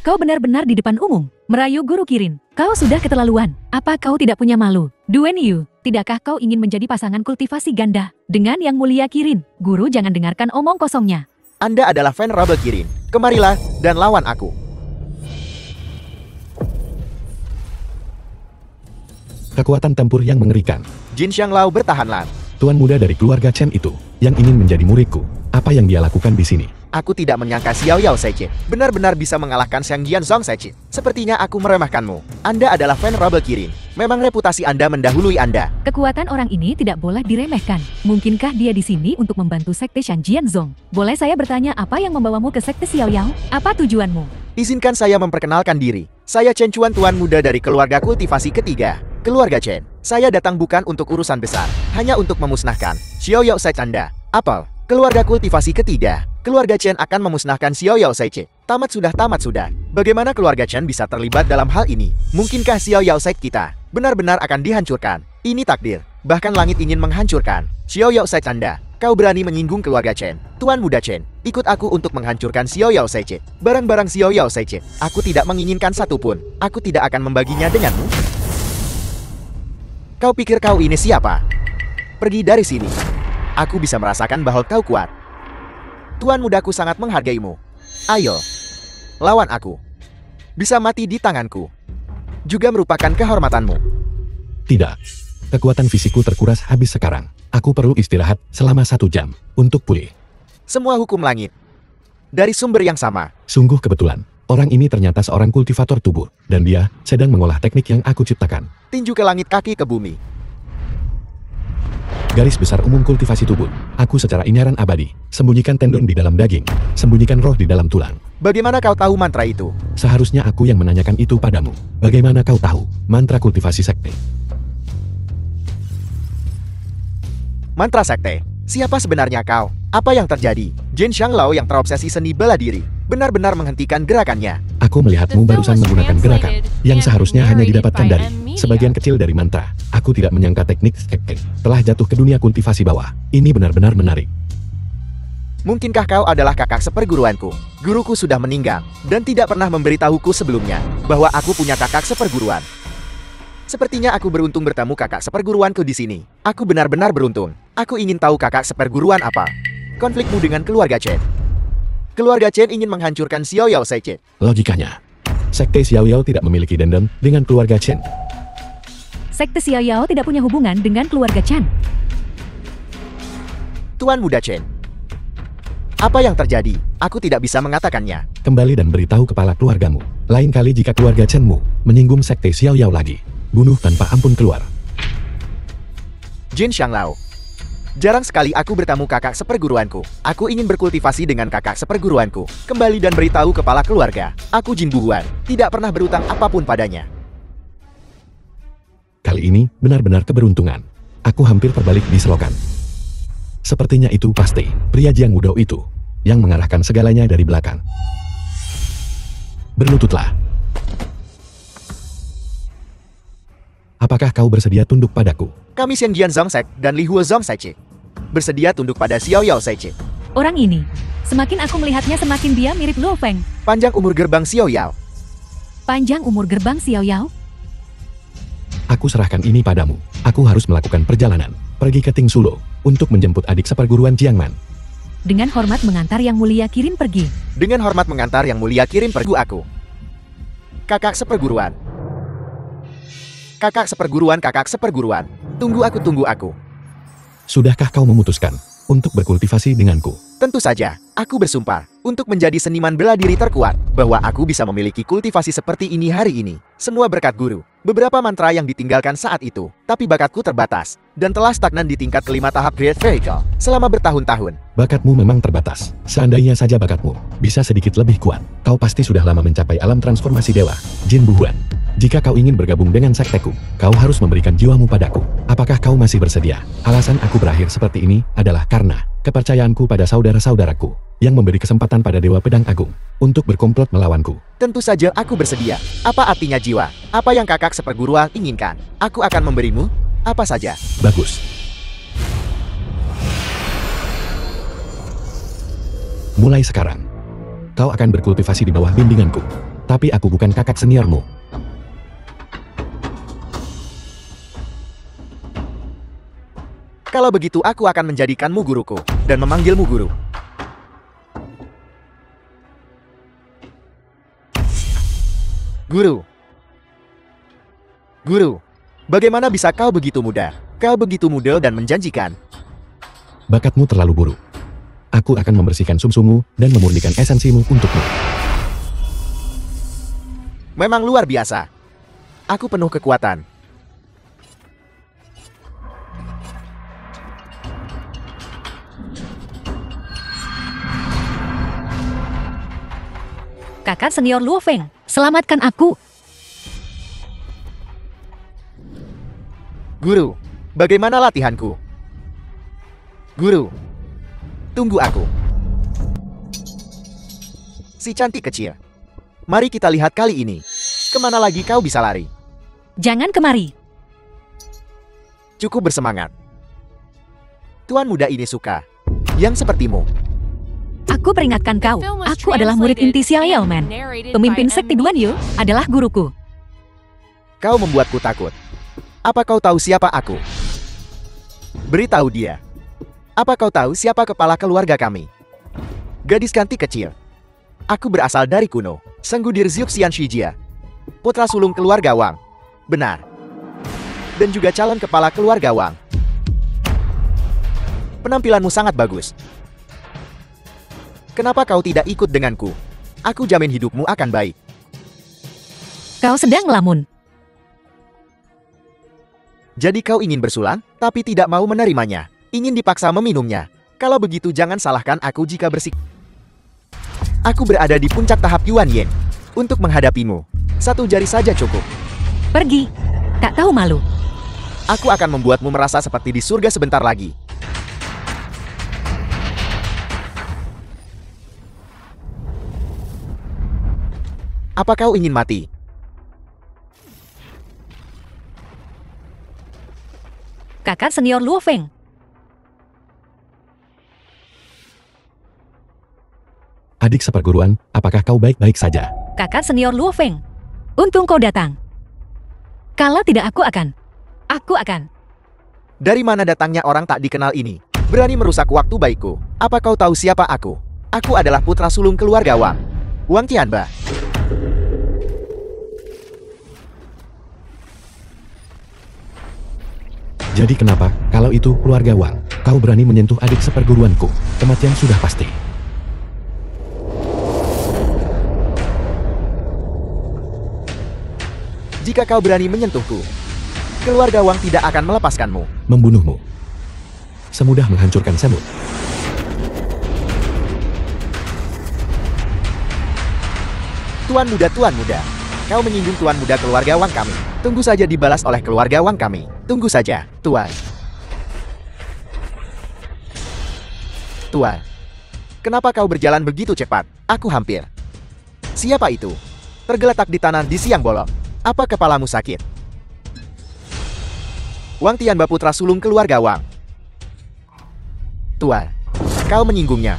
kau benar-benar di depan umum, merayu Guru Kirin. Kau sudah keterlaluan. Apa kau tidak punya malu? Duan Yu, tidakkah kau ingin menjadi pasangan kultivasi ganda dengan Yang Mulia Kirin? Guru, jangan dengarkan omong kosongnya. Anda adalah Venerable Kirin. Kemarilah dan lawan aku. Kekuatan tempur yang mengerikan. Jin Xianglao, bertahanlah. Tuan muda dari keluarga Chen itu, yang ingin menjadi muridku. Apa yang dia lakukan di sini? Aku tidak menyangka Xiao Yao Seiche benar-benar bisa mengalahkan Xiang Jianzong Seiche. Sepertinya aku meremehkanmu. Anda adalah Venerable Kirin. Memang reputasi Anda mendahului Anda. Kekuatan orang ini tidak boleh diremehkan. Mungkinkah dia di sini untuk membantu sekte Xiang Jianzong? Boleh saya bertanya apa yang membawamu ke sekte Xiao Yao? Apa tujuanmu? Izinkan saya memperkenalkan diri. Saya Chen Chuan, tuan muda dari keluarga kultivasi ketiga. Keluarga Chen. Saya datang bukan untuk urusan besar, hanya untuk memusnahkan Xiao Yao Seiche Anda. Apel, keluarga kultivasi ketiga. Keluarga Chen akan memusnahkan Xiao Yao Seiche. Tamat sudah. Bagaimana keluarga Chen bisa terlibat dalam hal ini? Mungkinkah Xiao Yao Seiche kita benar-benar akan dihancurkan? Ini takdir. Bahkan langit ingin menghancurkan Xiao Yao Seiche Anda. Kau berani menyinggung keluarga Chen. Tuan muda Chen, ikut aku untuk menghancurkan Xiao Yao Seiche. Barang-barang Xiao Yao Seiche, aku tidak menginginkan satupun. Aku tidak akan membaginya denganmu. Kau pikir kau ini siapa? Pergi dari sini. Aku bisa merasakan bahwa kau kuat. Tuan mudaku sangat menghargaimu. Ayo, lawan aku. Bisa mati di tanganku. Juga merupakan kehormatanmu. Tidak. Kekuatan fisikku terkuras habis sekarang. Aku perlu istirahat selama 1 jam untuk pulih. Semua hukum langit dari sumber yang sama. Sungguh kebetulan. Orang ini ternyata seorang kultivator tubuh, dan dia sedang mengolah teknik yang aku ciptakan. Tinju ke langit, kaki ke bumi. Garis besar umum kultivasi tubuh. Aku secara inheran abadi. Sembunyikan tendon di dalam daging. Sembunyikan roh di dalam tulang. Bagaimana kau tahu mantra itu? Seharusnya aku yang menanyakan itu padamu. Bagaimana kau tahu mantra kultivasi sekte? Mantra sekte? Siapa sebenarnya kau? Apa yang terjadi? Jin Xianglao yang terobsesi seni bela diri benar-benar menghentikan gerakannya. Aku melihatmu barusan menggunakan gerakan yang seharusnya hanya didapatkan dari sebagian kecil dari mantra. Aku tidak menyangka teknik sekte telah jatuh ke dunia kultivasi bawah. Ini benar-benar menarik. Mungkinkah kau adalah kakak seperguruanku? Guruku sudah meninggal dan tidak pernah memberitahuku sebelumnya bahwa aku punya kakak seperguruan. Sepertinya aku beruntung bertemu kakak seperguruanku di sini. Aku benar-benar beruntung. Aku ingin tahu kakak seperguruan apa. Konflikmu dengan keluarga Chen. Keluarga Chen ingin menghancurkan Xiao Yao Seiche. Logikanya, sekte Xiao Yao tidak memiliki dendam dengan keluarga Chen. Sekte Xiao Yao tidak punya hubungan dengan keluarga Chen. Tuan Muda Chen, apa yang terjadi? Aku tidak bisa mengatakannya. Kembali dan beritahu kepala keluargamu. Lain kali jika keluarga Chenmu menyinggung sekte Xiao Yao lagi, bunuh tanpa ampun keluar. Jin Xianglao. Jarang sekali aku bertemu kakak seperguruanku. Aku ingin berkultivasi dengan kakak seperguruanku. Kembali dan beritahu kepala keluarga. Aku Jin Buhuan, tidak pernah berutang apapun padanya. Kali ini benar-benar keberuntungan. Aku hampir terbalik di selokan. Sepertinya itu pasti pria Jiang Wudou itu yang mengarahkan segalanya dari belakang. Berlututlah. Apakah kau bersedia tunduk padaku? Kami Shen Jian Zongsek dan Li Huo Zong Seiche bersedia tunduk pada Xiao Yao Seiche. Orang ini, semakin aku melihatnya semakin dia mirip Luo Feng. Panjang umur gerbang Xiao Yao. Panjang umur gerbang Xiao Yao? Aku serahkan ini padamu. Aku harus melakukan perjalanan pergi ke Ting Sulo untuk menjemput adik seperguruan Jiangman. Dengan hormat mengantar yang mulia kirim pergi. Dengan hormat mengantar yang mulia kirim pergi aku. Kakak seperguruan. Kakak seperguruan, kakak seperguruan. Tunggu aku. Sudahkah kau memutuskan untuk berkultivasi denganku? Tentu saja, aku bersumpah untuk menjadi seniman bela diri terkuat, bahwa aku bisa memiliki kultivasi seperti ini hari ini. Semua berkat guru. Beberapa mantra yang ditinggalkan saat itu, tapi bakatku terbatas, dan telah stagnan di tingkat kelima tahap Great Vehicle selama bertahun-tahun. Bakatmu memang terbatas. Seandainya saja bakatmu bisa sedikit lebih kuat, kau pasti sudah lama mencapai alam transformasi dewa, Jin Buhuan. Jika kau ingin bergabung dengan sekteku, kau harus memberikan jiwamu padaku. Apakah kau masih bersedia? Alasan aku berakhir seperti ini adalah karena kepercayaanku pada saudara-saudaraku yang memberi kesempatan pada Dewa Pedang Agung untuk berkomplot melawanku. Tentu saja aku bersedia. Apa artinya jiwa? Apa yang kakak seperguruan inginkan? Aku akan memberimu apa saja. Bagus. Mulai sekarang, kau akan berkultivasi di bawah bimbinganku. Tapi aku bukan kakak seniormu. Kalau begitu aku akan menjadikanmu guruku, dan memanggilmu guru. Guru. Guru. Bagaimana bisa kau begitu muda? Kau begitu muda dan menjanjikan. Bakatmu terlalu buruk. Aku akan membersihkan sumsumu dan memurnikan esensimu untukmu. Memang luar biasa. Aku penuh kekuatan. Kakak senior Luo Feng, selamatkan aku. Guru, bagaimana latihanku? Guru, tunggu aku. Si cantik kecil. Mari kita lihat kali ini. Kemana lagi kau bisa lari? Jangan kemari. Cukup bersemangat. Tuan muda ini suka yang sepertimu. Aku peringatkan kau, aku adalah murid inti Xiao Yao Man. Pemimpin sekte Duan Yu adalah guruku. Kau membuatku takut. Apa kau tahu siapa aku? Beritahu dia. Apa kau tahu siapa kepala keluarga kami? Gadis cantik kecil. Aku berasal dari kuno. Senggudir Xiuxian Shijia. Putra sulung keluarga Wang. Benar. Dan juga calon kepala keluarga Wang. Penampilanmu sangat bagus. Kenapa kau tidak ikut denganku? Aku jamin hidupmu akan baik. Kau sedang ngelamun. Jadi kau ingin bersulang, tapi tidak mau menerimanya. Ingin dipaksa meminumnya. Kalau begitu jangan salahkan aku jika bersik. Aku berada di puncak tahap Yuan Yang. Untuk menghadapimu, satu jari saja cukup. Pergi. Tak tahu malu. Aku akan membuatmu merasa seperti di surga sebentar lagi. Apa kau ingin mati? Kakak senior Luo Feng. Adik seperguruan, apakah kau baik-baik saja? Kakak senior Luo Feng. Untung kau datang. Kalau tidak aku akan. Dari mana datangnya orang tak dikenal ini? Berani merusak waktu baikku. Apa kau tahu siapa aku? Aku adalah putra sulung keluarga Wang. Wang Tianba. Jadi kenapa, kalau itu keluarga Wang, kau berani menyentuh adik seperguruanku? Kematian sudah pasti. Jika kau berani menyentuhku, keluarga Wang tidak akan melepaskanmu. Membunuhmu. Semudah menghancurkan semut. Tuan muda. Kau menyinggung tuan muda keluarga Wang kami. Tunggu saja dibalas oleh keluarga Wang kami. Tunggu saja, tuan. Tuan. Kenapa kau berjalan begitu cepat? Aku hampir. Siapa itu? Tergeletak di tanah di siang bolong. Apa kepalamu sakit? Wang Tianba putra sulung keluarga Wang. Tuan, kau menyinggungnya.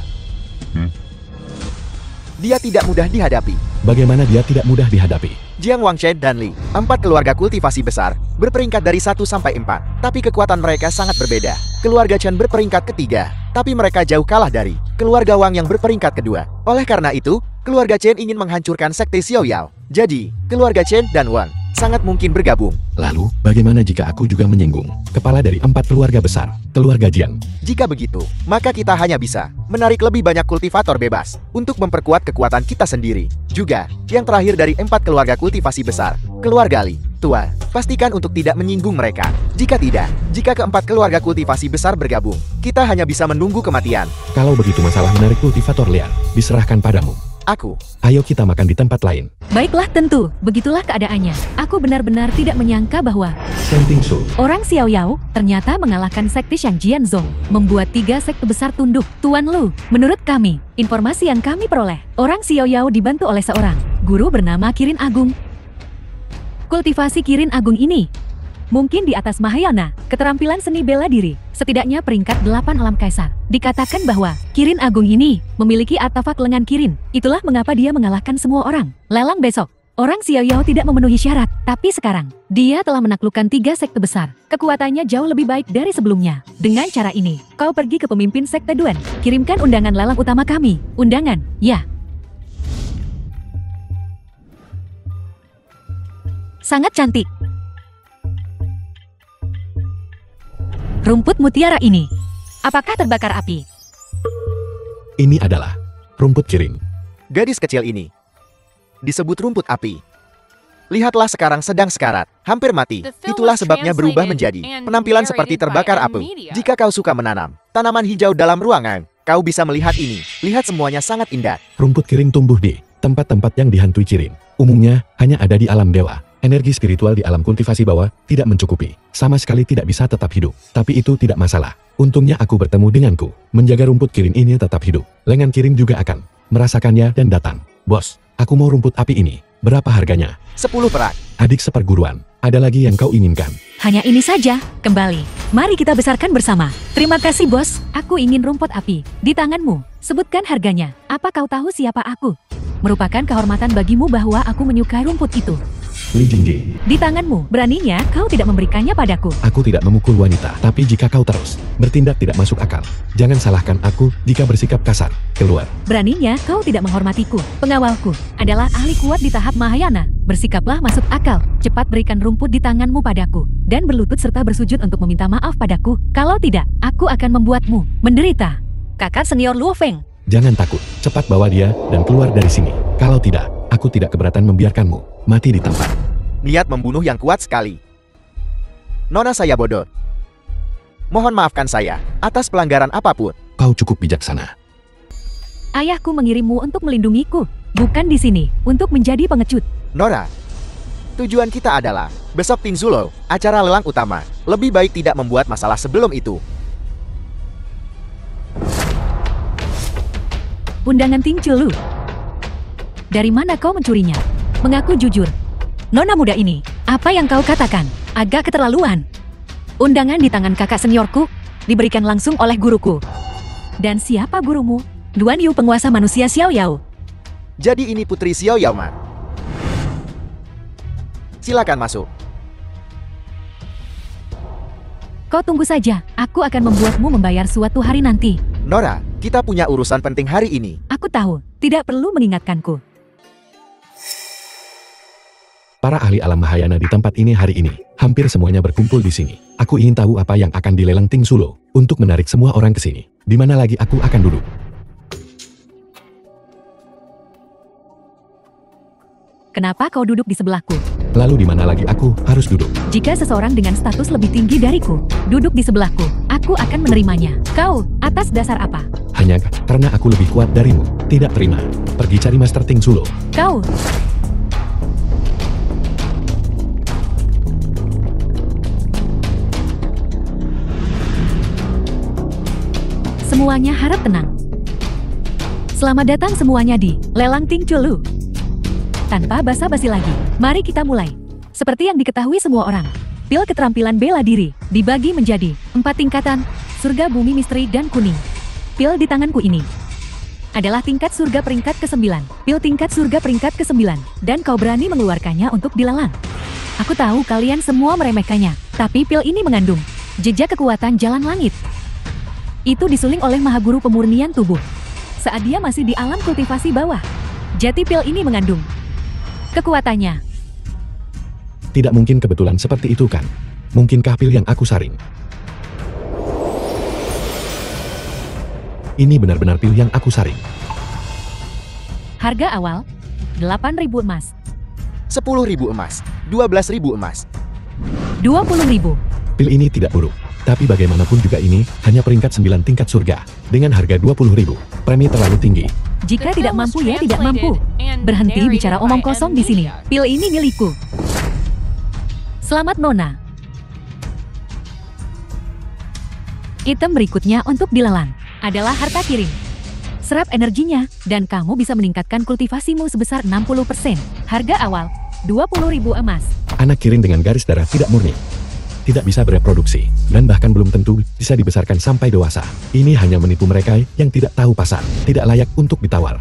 Dia tidak mudah dihadapi. Bagaimana dia tidak mudah dihadapi? Jiang Wang Chen dan Li, 4 keluarga kultivasi besar, berperingkat dari 1 sampai 4. Tapi kekuatan mereka sangat berbeda. Keluarga Chen berperingkat ketiga, tapi mereka jauh kalah dari keluarga Wang yang berperingkat kedua. Oleh karena itu, keluarga Chen ingin menghancurkan sekte Xiao Yao. Jadi, keluarga Chen dan Wang sangat mungkin bergabung. Lalu, bagaimana jika aku juga menyinggung kepala dari 4 keluarga besar, keluarga Jiang? Jika begitu, maka kita hanya bisa menarik lebih banyak kultivator bebas untuk memperkuat kekuatan kita sendiri. Juga, yang terakhir dari 4 keluarga kultivasi besar, keluarga Li. Tuan, pastikan untuk tidak menyinggung mereka. Jika tidak, jika keempat keluarga kultivasi besar bergabung, kita hanya bisa menunggu kematian. Kalau begitu masalah menarik kultivator liar, diserahkan padamu. Aku. Ayo kita makan di tempat lain. Baiklah tentu, begitulah keadaannya. Aku benar-benar tidak menyangka bahwa Shen Tingsu. orang Xiao Yao ternyata mengalahkan sekte Shang Jianzong, membuat 3 sekte besar tunduk. Tuan Lu, menurut kami, informasi yang kami peroleh, orang Xiao Yao dibantu oleh seorang guru bernama Kirin Agung. Kultivasi Kirin Agung ini mungkin di atas Mahayana, keterampilan seni bela diri, setidaknya peringkat 8 alam kaisar. Dikatakan bahwa Kirin Agung ini memiliki artefak lengan Kirin. Itulah mengapa dia mengalahkan semua orang. Lelang besok. Orang Xiao Yao tidak memenuhi syarat, tapi sekarang dia telah menaklukkan 3 sekte besar. Kekuatannya jauh lebih baik dari sebelumnya. Dengan cara ini, kau pergi ke pemimpin sekte Duan. Kirimkan undangan lelang utama kami. Undangan, ya. Sangat cantik. Rumput mutiara ini, apakah terbakar api? Ini adalah rumput Kirin. Gadis kecil ini disebut rumput api. Lihatlah sekarang sedang sekarat, hampir mati. Itulah sebabnya berubah menjadi penampilan seperti terbakar api. Jika kau suka menanam tanaman hijau dalam ruangan, kau bisa melihat ini. Lihat semuanya sangat indah. Rumput Kirin tumbuh di tempat-tempat yang dihantui Kirin. Umumnya hanya ada di alam dewa. Energi spiritual di alam kultivasi bawah tidak mencukupi. Sama sekali tidak bisa tetap hidup. Tapi itu tidak masalah. Untungnya aku bertemu denganku. Menjaga rumput Kirin ini tetap hidup. Lengan Kirin juga akan merasakannya dan datang. Bos, aku mau rumput api ini. Berapa harganya? 10 perak. Adik seperguruan, ada lagi yang kau inginkan? Hanya ini saja, kembali. Mari kita besarkan bersama. Terima kasih bos, aku ingin rumput api. Di tanganmu, sebutkan harganya. Apa kau tahu siapa aku? Merupakan kehormatan bagimu bahwa aku menyukai rumput itu. Li Jingjing. Di tanganmu, beraninya kau tidak memberikannya padaku. Aku tidak memukul wanita, tapi jika kau terus bertindak tidak masuk akal, jangan salahkan aku jika bersikap kasar. Keluar. Beraninya kau tidak menghormatiku. Pengawalku adalah ahli kuat di tahap Mahayana. Bersikaplah masuk akal. Cepat berikan rumput di tanganmu padaku. Dan berlutut serta bersujud untuk meminta maaf padaku. Kalau tidak, aku akan membuatmu menderita. Kakak senior Luo Feng. Jangan takut, cepat bawa dia dan keluar dari sini. Kalau tidak, aku tidak keberatan membiarkanmu mati di tempat. Niat membunuh yang kuat sekali. Nona saya bodoh. Mohon maafkan saya atas pelanggaran apapun. Kau cukup bijaksana. Ayahku mengirimmu untuk melindungiku, bukan di sini, untuk menjadi pengecut. Nora, tujuan kita adalah besok Ting Zulo, acara lelang utama. Lebih baik tidak membuat masalah sebelum itu. Undangan Ting Chulu. Dari mana kau mencurinya? Mengaku jujur. Nona muda ini, apa yang kau katakan? Agak keterlaluan. Undangan di tangan kakak seniorku, diberikan langsung oleh guruku. Dan siapa gurumu? Duan Yu, penguasa manusia Xiao Yao. Jadi ini Putri Xiao Yao Man. Silakan masuk. Kau tunggu saja, aku akan membuatmu membayar suatu hari nanti. Nora, kita punya urusan penting hari ini. Aku tahu, tidak perlu mengingatkanku. Para ahli alam Mahayana di tempat ini hari ini, hampir semuanya berkumpul di sini. Aku ingin tahu apa yang akan dilelang Ting Zulo, untuk menarik semua orang ke sini. Di mana lagi aku akan duduk? Kenapa kau duduk di sebelahku? Lalu di mana lagi aku harus duduk? Jika seseorang dengan status lebih tinggi dariku, duduk di sebelahku, aku akan menerimanya. Kau, atas dasar apa? Hanya karena aku lebih kuat darimu. Tidak terima. Pergi cari Master Ting Zulo. Kau... Semuanya harap tenang. Selamat datang semuanya di Lelang Ting Chulu. Tanpa basa-basi lagi, mari kita mulai. Seperti yang diketahui semua orang, pil keterampilan bela diri dibagi menjadi 4 tingkatan, surga, bumi, misteri, dan kuning. Pil di tanganku ini adalah tingkat surga peringkat ke-9, pil tingkat surga peringkat ke-9, dan kau berani mengeluarkannya untuk dilelang. Aku tahu kalian semua meremehkannya, tapi pil ini mengandung jejak kekuatan jalan langit. Itu disuling oleh Mahaguru Pemurnian Tubuh saat dia masih di alam kultivasi bawah. Jati pil ini mengandung kekuatannya. Tidak mungkin kebetulan seperti itu kan? Mungkinkah pil yang aku saring? Ini benar-benar pil yang aku saring. Harga awal 8.000 emas, 10.000 emas, 12.000 emas. 20.000. Pil ini tidak buruk. Tapi bagaimanapun juga ini hanya peringkat 9 tingkat surga. Dengan harga 20.000, premi terlalu tinggi. Jika tidak mampu ya tidak mampu. Berhenti bicara omong kosong di sini. Pil ini milikku. Selamat Nona. Item berikutnya untuk dilelang adalah harta kirim. Serap energinya, dan kamu bisa meningkatkan kultivasimu sebesar 60%. Harga awal 20.000 emas. Anak kirim dengan garis darah tidak murni. Tidak bisa bereproduksi, dan bahkan belum tentu bisa dibesarkan sampai dewasa. Ini hanya menipu mereka yang tidak tahu pasar, tidak layak untuk ditawar.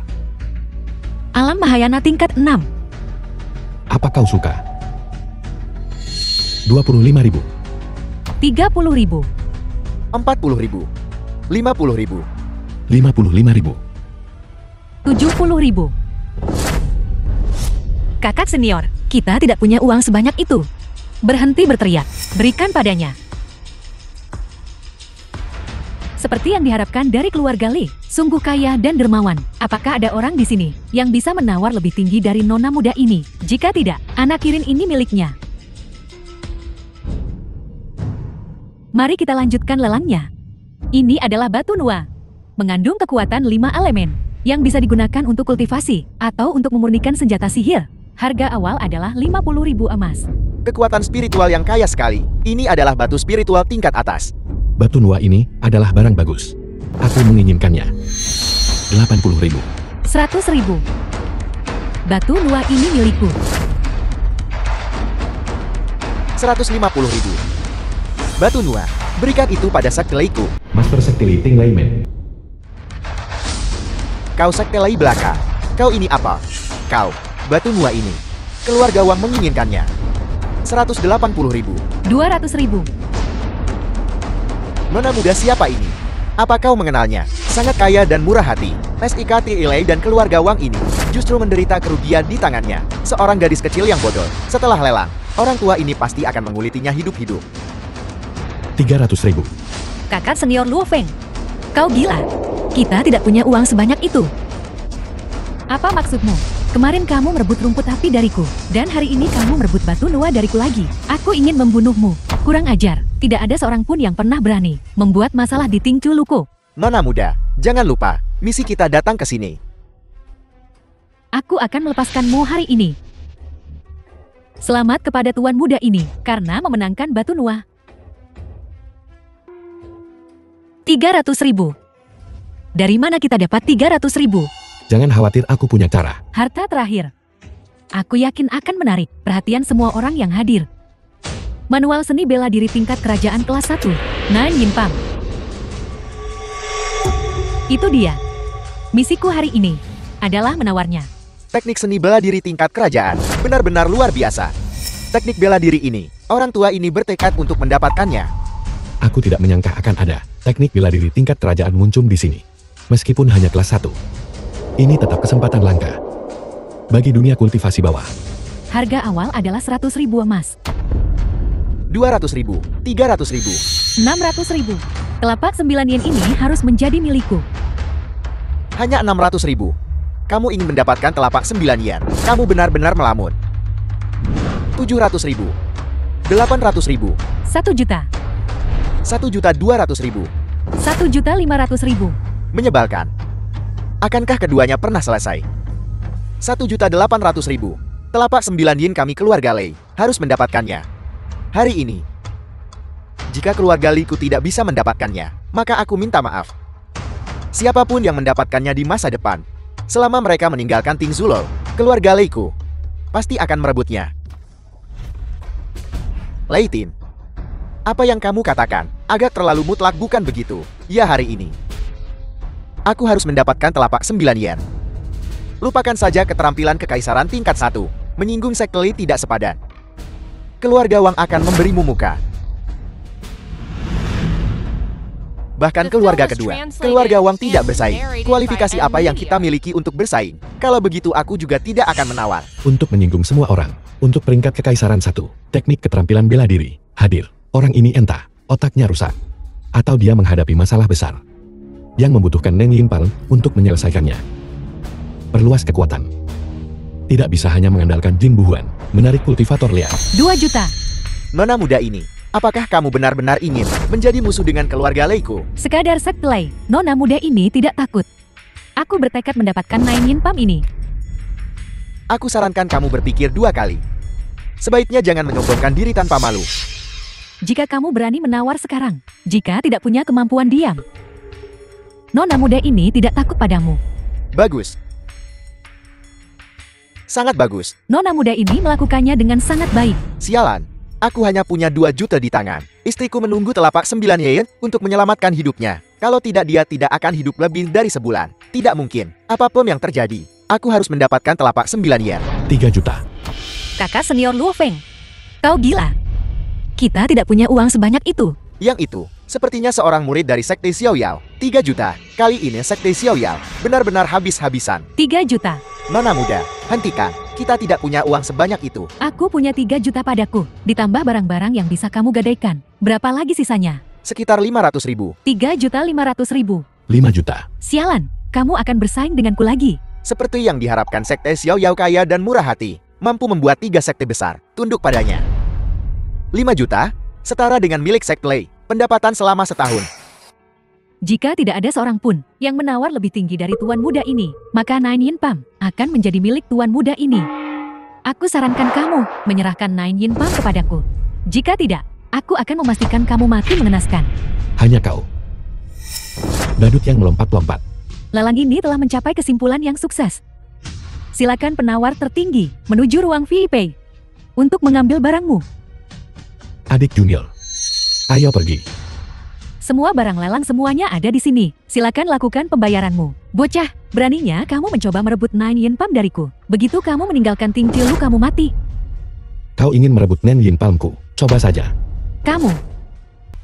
Alam Mahayana tingkat 6. Apa kau suka? 25.000. 30.000. 40.000. 50.000. 55.000. 70.000. Kakak senior, kita tidak punya uang sebanyak itu. Berhenti berteriak, berikan padanya. Seperti yang diharapkan dari keluarga Lee, sungguh kaya dan dermawan. Apakah ada orang di sini yang bisa menawar lebih tinggi dari nona muda ini? Jika tidak, anak kirin ini miliknya. Mari kita lanjutkan lelangnya. Ini adalah batu Nua, mengandung kekuatan 5 elemen, yang bisa digunakan untuk kultivasi, atau untuk memurnikan senjata sihir. Harga awal adalah 50.000 emas. Kekuatan spiritual yang kaya sekali. Ini adalah batu spiritual tingkat atas. Batu Nua ini adalah barang bagus. Aku menginginkannya. 80.000. 100.000. Batu Nua ini milikku. 150.000. Batu Nua, berikan itu pada Sekte Leiku. Master Sekte Li Ting Laimen. Kau Sekte Lei belaka. Kau ini apa? Kau, batu Nua ini. Keluarga Wang menginginkannya. 180.000. 200.000. Nona muda siapa ini? Apa kau mengenalnya? Sangat kaya dan murah hati. SIKT Ilai dan keluarga Wang ini justru menderita kerugian di tangannya. Seorang gadis kecil yang bodoh. Setelah lelang, orang tua ini pasti akan mengulitinya hidup-hidup. 300.000. Kakak senior Luo Feng, kau gila. Kita tidak punya uang sebanyak itu. Apa maksudmu? Kemarin kamu merebut rumput api dariku, dan hari ini kamu merebut batu Nua dariku lagi. Aku ingin membunuhmu. Kurang ajar, tidak ada seorang pun yang pernah berani membuat masalah di Ting Chuluku. Nona muda, jangan lupa, Misi kita datang ke sini. Aku akan melepaskanmu hari ini. Selamat kepada tuan muda ini, karena memenangkan batu Nuwa. 300.000. Dari mana kita dapat 300.000? Jangan khawatir, aku punya cara. Harta terakhir. Aku yakin akan menarik perhatian semua orang yang hadir. Manual seni bela diri tingkat kerajaan kelas 1, Nan Yin Pam. Itu dia. Misiku hari ini adalah menawarnya. Teknik seni bela diri tingkat kerajaan benar-benar luar biasa. Teknik bela diri ini, orang tua ini bertekad untuk mendapatkannya. Aku tidak menyangka akan ada teknik bela diri tingkat kerajaan muncul di sini. Meskipun hanya kelas 1. Ini tetap kesempatan langka bagi dunia kultivasi bawah. Harga awal adalah 100.000 emas. 200.000, 300.000, 600.000. Telapak 9 yen ini harus menjadi milikku. hanya 600.000. Kamu ingin mendapatkan telapak 9 yen. Kamu benar-benar melamun. 700.000, 800.000, 1 juta. 1.200.000. 1.500.000. Menyebalkan. Akankah keduanya pernah selesai? 1.800.000. Telapak 9 yen kami keluarga Lei harus mendapatkannya hari ini. Jika keluarga Liku tidak bisa mendapatkannya, maka aku minta maaf. Siapapun yang mendapatkannya di masa depan, selama mereka meninggalkan Ting Zulou, keluarga Liku pasti akan merebutnya. Leitin, apa yang kamu katakan agak terlalu mutlak, bukan begitu? Ya, hari ini aku harus mendapatkan telapak 9 yen. Lupakan saja keterampilan kekaisaran tingkat 1. Menyinggung sekte Lei tidak sepadan. Keluarga Wang akan memberimu muka. Bahkan keluarga kedua, keluarga Wang tidak bersaing. Kualifikasi apa yang kita miliki untuk bersaing? Kalau begitu aku juga tidak akan menawar. Untuk menyinggung semua orang. Untuk peringkat kekaisaran 1. Teknik keterampilan bela diri. Hadir. Orang ini entah otaknya rusak, atau dia menghadapi masalah besar yang membutuhkan Nan Yin Palm untuk menyelesaikannya. Perluas kekuatan. Tidak bisa hanya mengandalkan Jin Buhuan. Menarik kultivator liar. 2 juta. Nona muda ini, apakah kamu benar-benar ingin menjadi musuh dengan keluarga Leiku? Sekadar sekte Lei, nona muda ini tidak takut. Aku bertekad mendapatkan Nan Yin Pam ini. Aku sarankan kamu berpikir 2 kali. Sebaiknya jangan menyombongkan diri tanpa malu. Jika kamu berani menawar sekarang, jika tidak punya kemampuan diam, nona muda ini tidak takut padamu. Bagus. Sangat bagus. Nona muda ini melakukannya dengan sangat baik. Sialan, aku hanya punya 2 juta di tangan. Istriku menunggu telapak 9 yen untuk menyelamatkan hidupnya. Kalau tidak, dia tidak akan hidup lebih dari sebulan. Tidak mungkin. Apapun yang terjadi, aku harus mendapatkan telapak 9 yen. 3 juta. Kakak senior Luo Feng, kau gila. Kita tidak punya uang sebanyak itu. Yang itu, sepertinya seorang murid dari Sekte Xiao Yao. 3 juta. Kali ini Sekte Xiao Yao benar-benar habis-habisan. 3 juta. Nona muda, hentikan. Kita tidak punya uang sebanyak itu. Aku punya 3 juta padaku, ditambah barang-barang yang bisa kamu gadaikan. Berapa lagi sisanya? Sekitar 500.000. 3.500.000. 5 juta. Sialan, kamu akan bersaing denganku lagi. Seperti yang diharapkan Sekte Xiao Yao kaya dan murah hati. Mampu membuat 3 sekte besar tunduk padanya. 5 juta, setara dengan milik Sekte Lei. Pendapatan selama setahun. Jika tidak ada seorang pun yang menawar lebih tinggi dari tuan muda ini, maka Nan Yin Pam akan menjadi milik tuan muda ini. Aku sarankan kamu menyerahkan Nan Yin Pam kepadaku. Jika tidak, aku akan memastikan kamu mati mengenaskan. Hanya kau. Badut yang melompat-lompat. Lelang ini telah mencapai kesimpulan yang sukses. Silakan penawar tertinggi menuju ruang VIP untuk mengambil barangmu. Adik Junior. Ayo pergi. Semua barang lelang semuanya ada di sini. Silakan lakukan pembayaranmu. Bocah, beraninya kamu mencoba merebut Nan Yin Pam dariku. Begitu kamu meninggalkan Ting Jielu, kamu mati. Kau ingin merebut Nan Yin Palmku? Coba saja. Kamu,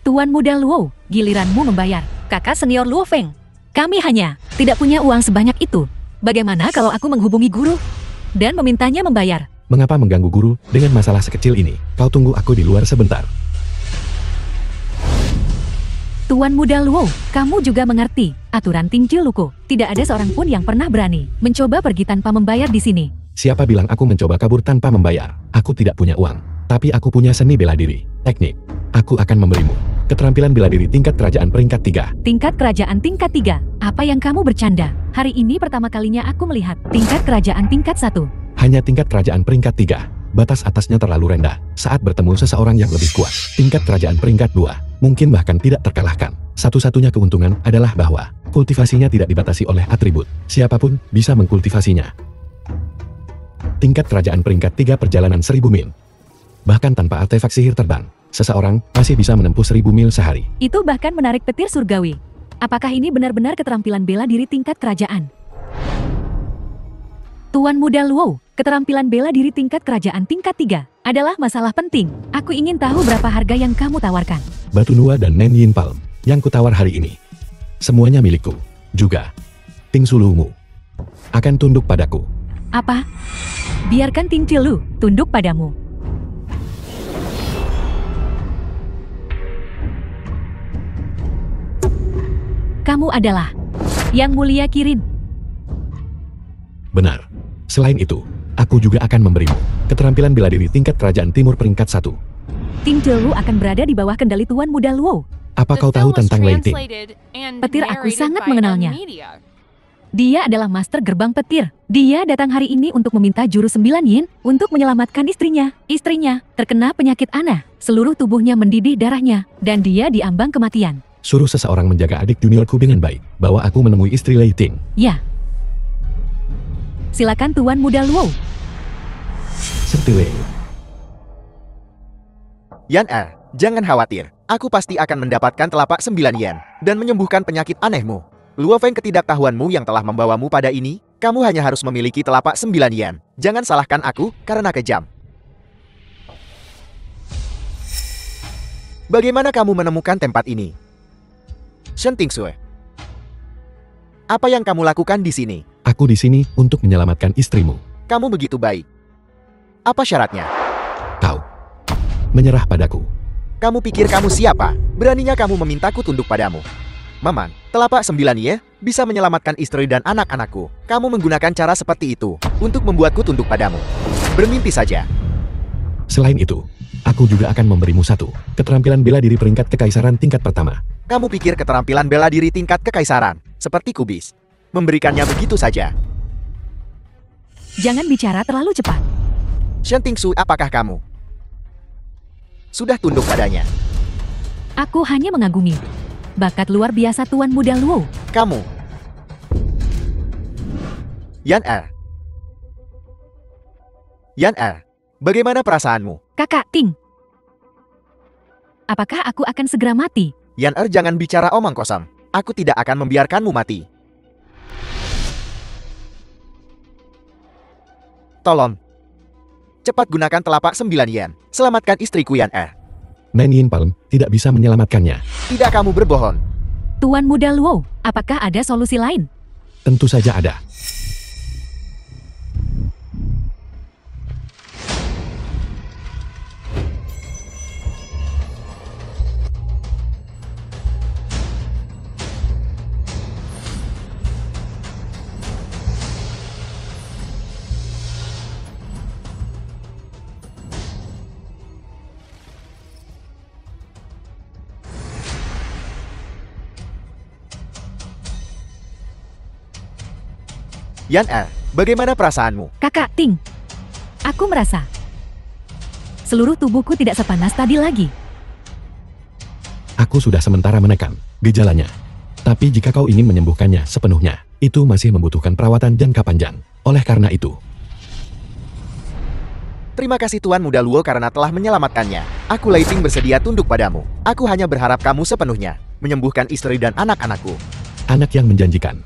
tuan muda Luo, giliranmu membayar. Kakak senior Luo Feng, kami hanya tidak punya uang sebanyak itu. Bagaimana kalau aku menghubungi guru dan memintanya membayar? Mengapa mengganggu guru dengan masalah sekecil ini? Kau tunggu aku di luar sebentar. Tuan muda Luo, kamu juga mengerti aturan Ting Jielu-ku. Tidak ada seorang pun yang pernah berani mencoba pergi tanpa membayar di sini. Siapa bilang aku mencoba kabur tanpa membayar? Aku tidak punya uang, tapi aku punya seni bela diri, teknik. Aku akan memberimu Keterampilan bela diri tingkat kerajaan peringkat 3. Tingkat kerajaan tingkat 3. Apa yang kamu bercanda? Hari ini pertama kalinya aku melihat tingkat kerajaan tingkat 1. Hanya tingkat kerajaan peringkat 3. Batas atasnya terlalu rendah saat bertemu seseorang yang lebih kuat. Tingkat kerajaan peringkat 2. Mungkin bahkan tidak terkalahkan. Satu-satunya keuntungan adalah bahwa kultivasinya tidak dibatasi oleh atribut. Siapapun bisa mengkultivasinya. Tingkat kerajaan peringkat 3 perjalanan 1000 mil. Bahkan tanpa artefak sihir terbang, seseorang masih bisa menempuh 1000 mil sehari. Itu bahkan menarik petir surgawi. Apakah ini benar-benar keterampilan bela diri tingkat kerajaan? Tuan Muda Luo, keterampilan bela diri tingkat kerajaan tingkat 3 adalah masalah penting. Aku ingin tahu berapa harga yang kamu tawarkan. Batu Nua dan Nen Yin Palm yang kutawar hari ini. Semuanya milikku. Juga Ting Sulumu akan tunduk padaku. Apa? Biarkan Ting Cilu tunduk padamu. Kamu adalah Yang Mulia Kirin. Benar. Selain itu, aku juga akan memberimu keterampilan bela diri tingkat kerajaan timur peringkat 1. Ting Cilu akan berada di bawah kendali Tuan Muda Luo. Apa kau tahu tentang Lei Ting? Petir aku sangat mengenalnya. Dia adalah master gerbang petir. Dia datang hari ini untuk meminta jurus 9 yin untuk menyelamatkan istrinya. Istrinya terkena penyakit aneh. Seluruh tubuhnya mendidih darahnya dan dia diambang kematian. Suruh seseorang menjaga adik juniorku dengan baik. Bawa aku menemui istri Lei Ting. Ya. Silakan Tuan Muda Luo. Setile. Yan Er, jangan khawatir. Aku pasti akan mendapatkan telapak 9 yen dan menyembuhkan penyakit anehmu. Luo Feng, ketidaktahuanmu yang telah membawamu pada ini, kamu hanya harus memiliki telapak 9 yen. Jangan salahkan aku karena kejam. Bagaimana kamu menemukan tempat ini? Shen Tingsue, apa yang kamu lakukan di sini? Aku di sini untuk menyelamatkan istrimu. Kamu begitu baik. Apa syaratnya? Kau menyerah padaku. Kamu pikir kamu siapa? Beraninya kamu memintaku tunduk padamu? Maman, telapak 9 ye bisa menyelamatkan istri dan anak-anakku. Kamu menggunakan cara seperti itu untuk membuatku tunduk padamu. Bermimpi saja. Selain itu, aku juga akan memberimu satu keterampilan bela diri peringkat kekaisaran tingkat pertama. Kamu pikir keterampilan bela diri tingkat kekaisaran seperti kubis memberikannya begitu saja? Jangan bicara terlalu cepat. Shen Tingsu, apakah kamu sudah tunduk padanya? Aku hanya mengagumi bakat luar biasa Tuan Muda Luo. Kamu Yan Er. Yan Er, bagaimana perasaanmu? Kakak Ting. Apakah aku akan segera mati? Yan Er, jangan bicara omong kosong. Aku tidak akan membiarkanmu mati. Tolong. Cepat gunakan telapak 9 yen. Selamatkan istriku Yan Er. Nen Yin Palm tidak bisa menyelamatkannya. Tidak, kamu berbohong. Tuan Muda Luo, apakah ada solusi lain? Tentu saja ada. Yan Er, bagaimana perasaanmu? Kakak Ting, aku merasa seluruh tubuhku tidak sepanas tadi lagi. Aku sudah sementara menekan gejalanya. Tapi jika kau ingin menyembuhkannya sepenuhnya, itu masih membutuhkan perawatan jangka panjang. Oleh karena itu, Terima kasih Tuan Muda Luo karena telah menyelamatkannya. Aku Lei Ting bersedia tunduk padamu. Aku hanya berharap kamu sepenuhnya menyembuhkan istri dan anak-anakku. anak yang menjanjikan.